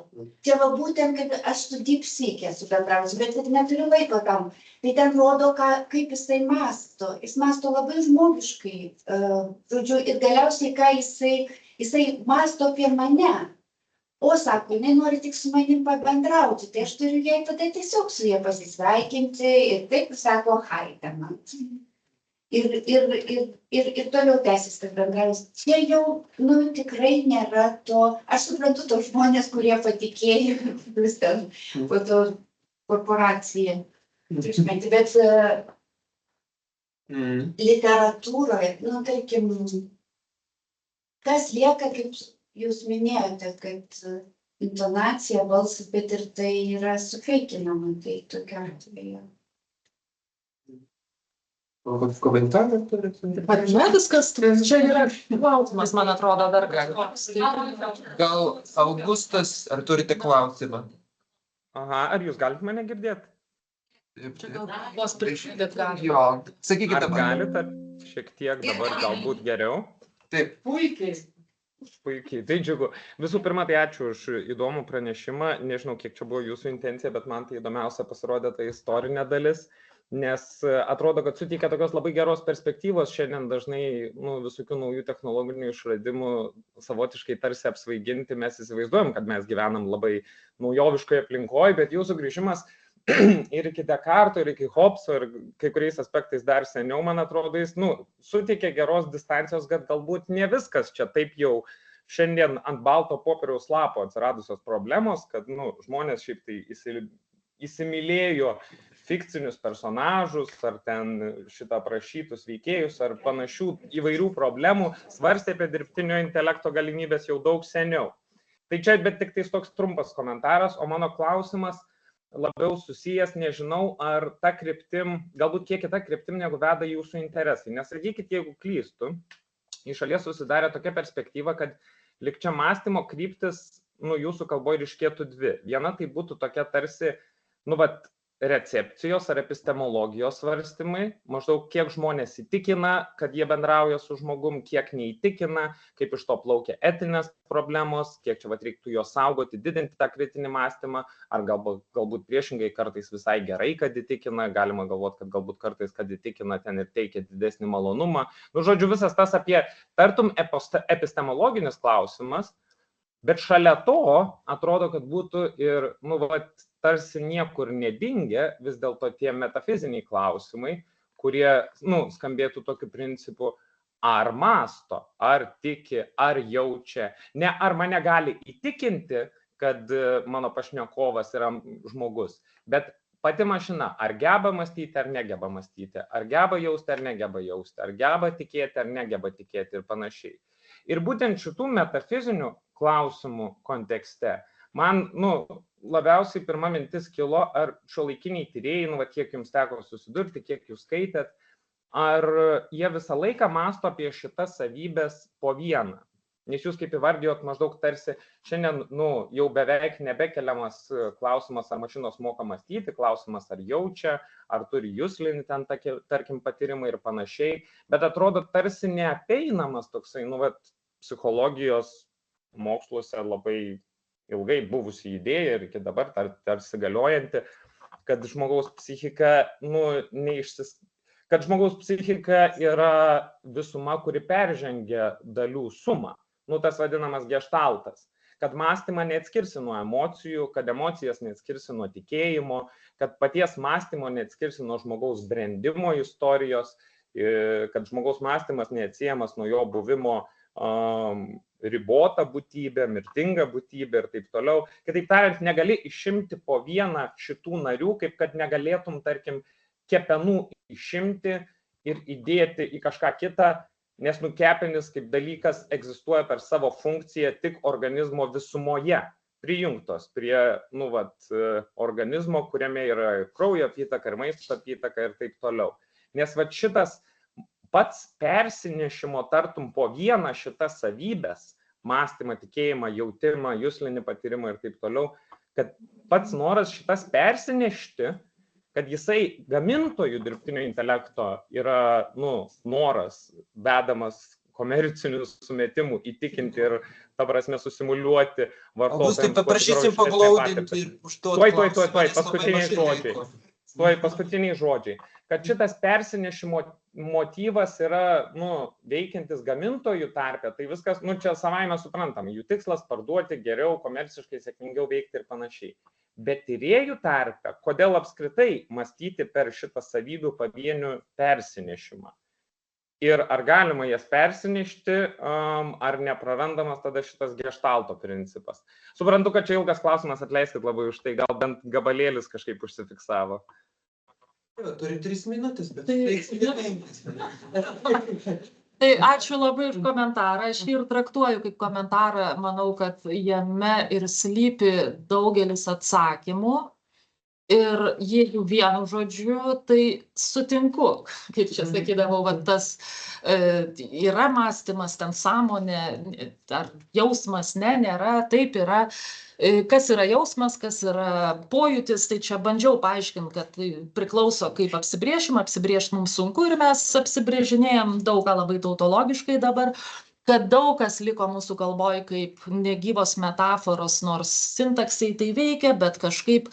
Čia va būtent, kaip aš su DeepSeek esu bendravusi, bet neturiu laiko tam. Tai ten rodo, kaip jisai mąsto. Jis mąsto labai žmogiškai. Žodžiu, ir galiausiai, ką jisai mąsto apie mane. O, sako, jinai nori tik su manim pabendrauti, tai aš turiu jai tada tiesiog su jie pasisveikinti ir taip sako, hai, ten man. Ir toliau tęsis tas bendravimas. Čia jau, tikrai nėra to, aš suprantu tos žmonės, kurie patikėjo vis ten po to korporaciją. Bet literatūroje, tarkim, kas lieka, kaip jūs minėjote, kad intonacija, balsas, bet ir tai yra sufeikinama, tai tokia atveju. Komentarą turite? Ne, viskas, čia yra klausimas, man atrodo, dar Gal Augustas, ar turite klausimą? Aha, ar jūs galite mane girdėti? Čia gal vos priešėdėt gali. Jo, sakykite dabar. Ar galite, šiek tiek dabar galbūt geriau? Taip. Puikiai. Puikiai, tai džiugu. Visų pirma, tai ačiū už įdomų pranešimą. Nežinau, kiek čia buvo jūsų intencija, bet man tai įdomiausia pasirodė ta istorinė dalis. Nes atrodo, kad suteikia tokios labai geros perspektyvos šiandien dažnai visokių naujų technologinių išradimų savotiškai tarsi apsvaiginti. Mes įsivaizduojam, kad mes gyvenam labai naujoviškoje aplinkoje, bet jūsų grįžimas ir iki Descartes, ir iki Hobbeso, ir kai kuriais aspektais dar seniau, man atrodo, jis suteikia geros distancijos, kad galbūt ne viskas čia taip jau šiandien ant balto popieriaus lapo atsiradusios problemos, kad žmonės šiaip tai įsimylėjo fikcinius personažus, ar ten šitą aprašytus veikėjus, ar panašių įvairių problemų, svarstė apie dirbtinio intelekto galimybės jau daug seniau. Tai čia, bet tik tais toks trumpas komentaras, o mano klausimas labiau susijęs, nežinau, ar ta kryptim, galbūt kiek kita kryptim, negu veda jūsų interesai. Nesakykit, jeigu klystu, iš šalies susidarė tokia perspektyva, kad lyg čia mąstymo kryptis, jūsų kalboje ryškėtų dvi. Viena tai būtų tokia tarsi, recepcijos ar epistemologijos svarstymai, maždaug kiek žmonės įtikina, kad jie bendrauja su žmogum, kiek neįtikina, kaip iš to plaukia etinės problemos, kiek čia reiktų juos saugoti, didinti tą kritinį mąstymą, ar galbūt priešingai kartais visai gerai, kad įtikina, galima galvoti, kad galbūt kartais, kad įtikina, ten ir teikia didesnį malonumą. Žodžiu, visas tas apie tartum epistemologinis klausimas, bet šalia to atrodo, kad būtų ir, tarsi niekur nedingę vis dėlto tie metafiziniai klausimai, kurie, skambėtų tokiu principu, ar mąsto, ar tiki, ar jaučia, ne ar mane gali įtikinti, kad mano pašnekovas yra žmogus, bet pati mašina, ar geba mąstyti, ar negeba mąstyti, ar geba jausti, ar negeba jausti, ar geba tikėti, ar negeba tikėti ir panašiai. Ir būtent šitų metafizinių klausimų kontekste man, labiausiai pirma mintis kilo, ar šiuolaikiniai tyrėjai, kiek jums teko susidurti, kiek jūs skaitėt, ar jie visą laiką mąsto apie šitas savybės po vieną. Nes jūs kaip įvardijot maždaug tarsi šiandien jau beveik nebekeliamas klausimas, ar mašinos moka mąstyti, klausimas, ar jaučia, ar turi juslinį ten, tarkim, patyrimą ir panašiai, bet atrodo tarsi neapeinamas toksai, psichologijos moksluose labai ilgai buvusi idėja ir iki dabar tarsi galiojanti, kad žmogaus psichika, kad žmogaus psichika yra visuma, kuri peržengia dalių sumą. Tas vadinamas geštaltas, kad mąstymą neatskirsi nuo emocijų, kad emocijas neatskirsi nuo tikėjimo, kad paties mąstymo neatskirsi nuo žmogaus brendimo istorijos, kad žmogaus mąstymas neatsiejamas nuo jo buvimo ribota būtybė, mirtinga būtybė ir taip toliau. Kitaip tariant, negali išimti po vieną šitų narių, kaip kad negalėtum, tarkim, kepenų išimti ir įdėti į kažką kitą, nes kepenys kaip dalykas egzistuoja per savo funkciją tik organizmo visumoje, prijungtos prie organizmo, kuriame yra kraujo apytaka ir maisto apytaka ir taip toliau. Nes šitas pats persinešimo tartum po vieną šitas savybės, mąstymą, tikėjimą, jautimą, juslinį patyrimą ir taip toliau, kad pats noras šitas persinešti, kad jisai gamintojų dirbtinio intelekto yra noras vedamas komercinių sumetimų įtikinti ir, ta prasme, susimuliuoti vartotojams. Augustai, paprašysim paglaudinti ir užduoti klausimą. Paskutiniai žodžiai. Kad šitas persinešimo motyvas yra veikiantis gamintojų tarpe, tai viskas, čia savaime suprantama, jų tikslas parduoti geriau, komerciškai sėkmingiau veikti ir panašiai. Bet tyrėjų tarpe, kodėl apskritai mąstyti per šitą savybių pavienių persinešimą? Ir ar galima jas persinešti, ar neprarandamas tada šitas geštalto principas? Suprantu, kad čia ilgas klausimas, atleiskit labai už tai, gal bent gabalėlis kažkaip užsifiksavo. Turi 3 minutės, bet Tai ačiū labai už komentarą. Aš jį ir traktuoju kaip komentarą. Manau, kad jame ir slypi daugelis atsakymų. Ir jeigu vienu žodžiu, tai sutinku, kaip čia sakydavau, tas yra mąstymas, ten sąmonė, ar jausmas, nėra, taip yra. Kas yra jausmas, kas yra pojūtis, tai čia bandžiau paaiškinti, kad tai priklauso kaip apsibrėžti mums sunku ir mes apsibrėžinėjom daug ką labai tautologiškai dabar, kad daug kas liko mūsų kalboje kaip negyvos metaforos, nors sintaksiai tai veikia, bet kažkaip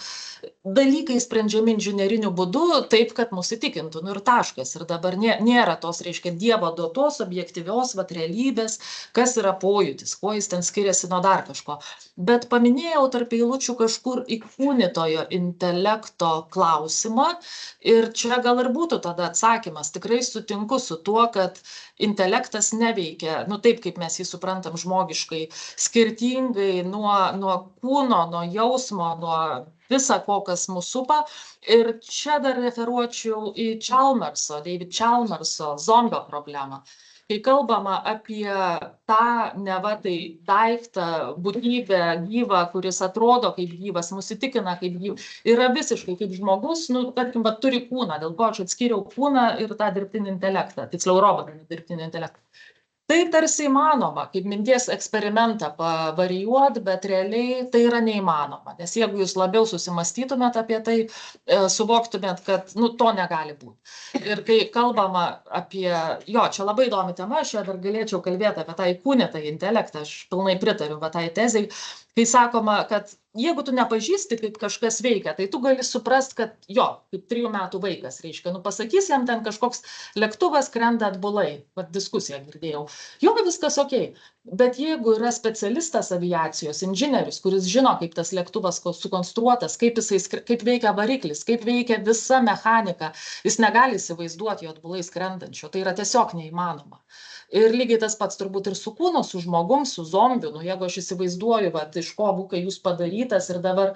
dalykai sprendžiami inžineriniu būdu taip, kad mus įtikintų, ir taškas. Ir dabar nėra tos, reiškia, Dievo duotos, objektyvios realybės, kas yra pojūtis, kuo jis ten skiriasi nuo dar kažko. Bet paminėjau tarp eilučių kažkur įkūnytojo intelekto klausimą ir čia gal ir būtų tada atsakymas. Tikrai sutinku su tuo, kad intelektas neveikia, taip kaip mes jį suprantam žmogiškai, skirtingai nuo kūno, nuo jausmo, nuo visa ko, kas mus supa. Ir čia dar referuočiau į David Chalmerso zombio problemą. Kai kalbama apie tą neva tai daiktą, būtybę gyvą, kuris atrodo kaip gyvas, mus įtikina kaip gyvas, yra visiškai kaip žmogus, tarkim, turi kūną, dėl ko aš atskyriau kūną ir tą dirbtinį intelektą, tiksliau robotą dirbtinį intelektą. Tai tarsi įmanoma, kaip minties eksperimentą pavarijuoti, bet realiai tai yra neįmanoma. Nes jeigu jūs labiau susimastytumėt apie tai, suvoktumėt, kad to negali būti. Ir kai kalbama apie, čia labai įdomi tema, aš čia dar galėčiau kalbėti apie tą įkūnytą intelektą, aš pilnai pritariu tai tezei, kai sakoma, kad jeigu tu nepažįsti, kaip kažkas veikia, tai tu gali suprast, kad kaip 3 metų vaikas, reiškia, pasakys jam ten kažkoks lėktuvas krenta atbulai, diskusiją girdėjau. Viskas okei, bet jeigu yra specialistas aviacijos, inžinierius, kuris žino, kaip tas lėktuvas sukonstruotas, kaip veikia variklis, kaip veikia visa mechanika, jis negali įsivaizduoti jo atbulai skrendančio, tai yra tiesiog neįmanoma. Ir lygiai tas pats turbūt ir su kūnu, su žmogum, su zombiu, jeigu aš įsivaizduoju, iš ko būkai jūs padarytas ir dabar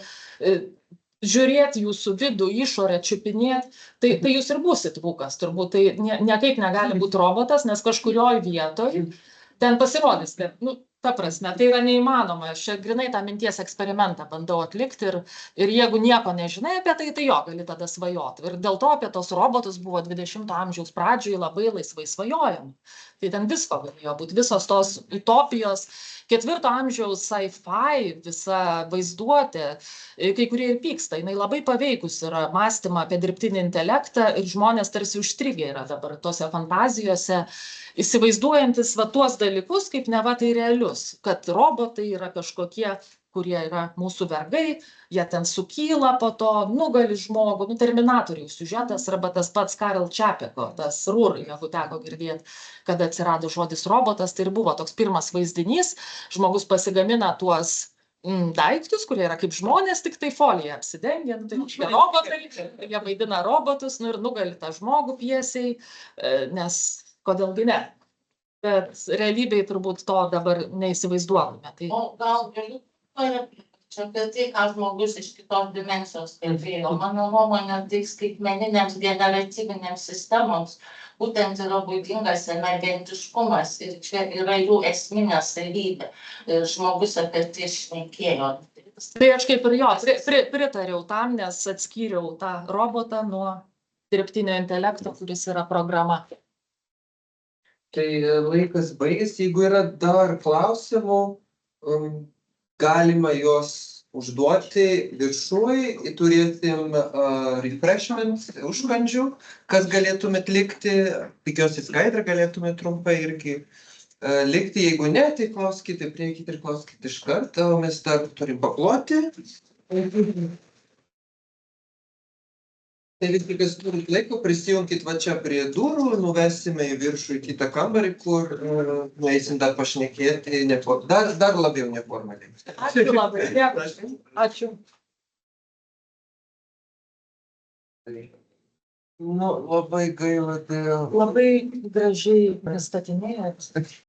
žiūrėti jūsų vidų, išorę, čiupinėti, tai jūs ir būsit vukas, turbūt tai niekaip negali būti robotas, nes kažkurioj vietoj ten pasirodys, kad Ta prasme, tai yra neįmanoma. Aš čia grinai tą minties eksperimentą bandau atlikti ir jeigu nieko nežinai apie tai, tai jo, gali tada svajoti. Ir dėl to apie tos robotus buvo 20-ojo amžiaus pradžioje labai laisvai svajojama. Tai ten visko galėjo būti, visos tos utopijos. 4 amžiaus sci-fi, visa vaizduotė, kai kurie ir pyksta, jinai labai paveikus yra mąstymą apie dirbtinį intelektą ir žmonės tarsi užstrigę yra dabar tose fantazijose, įsivaizduojantis va tuos dalykus, kaip neva tai realius, kad robotai yra kažkokie, kurie yra mūsų vergai, jie ten sukyla po to, nugali žmogų, Terminatoriaus siužetas arba tas pats Karel Čapeko, tas RUR, jeigu teko girdėti, kada atsirado žodis robotas, tai ir buvo toks pirmas vaizdinys, žmogus pasigamina tuos daiktus, kurie yra kaip žmonės, tik tai folija apsidengia, tai šie robotai, jie vaidina robotus, ir nugali tą žmogų piesiai, nes kodėlgi ne. Bet realybėje turbūt to dabar neįsivaizduotume. Tai... O gal galiu čia apie tai, ką žmogus iš kitos dimensijos kalbėjo. Mano nuomonė, tai skaitmeninėms generatyvinėms sistemoms būtent yra būdingas emergentiškumas ir čia yra jų esminė savybė. Žmogus apie tai šnekėjo. Tai aš kaip ir jo pritariau tam, nes atskyriau tą robotą nuo dirbtinio intelekto, kuris yra programa. Tai laikas baigėsi, jeigu yra dar klausimų, galima juos užduoti viršui, turėsim refreshment, užkandžių, kas galėtumėt likti, tikiuosi Skaidra galėtumėt trumpai irgi likti, jeigu ne, tai klauskite, prieikite ir klauskite iš karto, mes dar turim paploti. Tai visi, kas turit laiko, prisijunkit va čia prie durų, nuvesime į viršų į kitą kambarį, kur nueisim dar pašnekėti, dar labiau neformaliai. Ačiū labai, dėkui. Ačiū. Nu, labai gaila dėl... Labai gražiai pristatinėjot.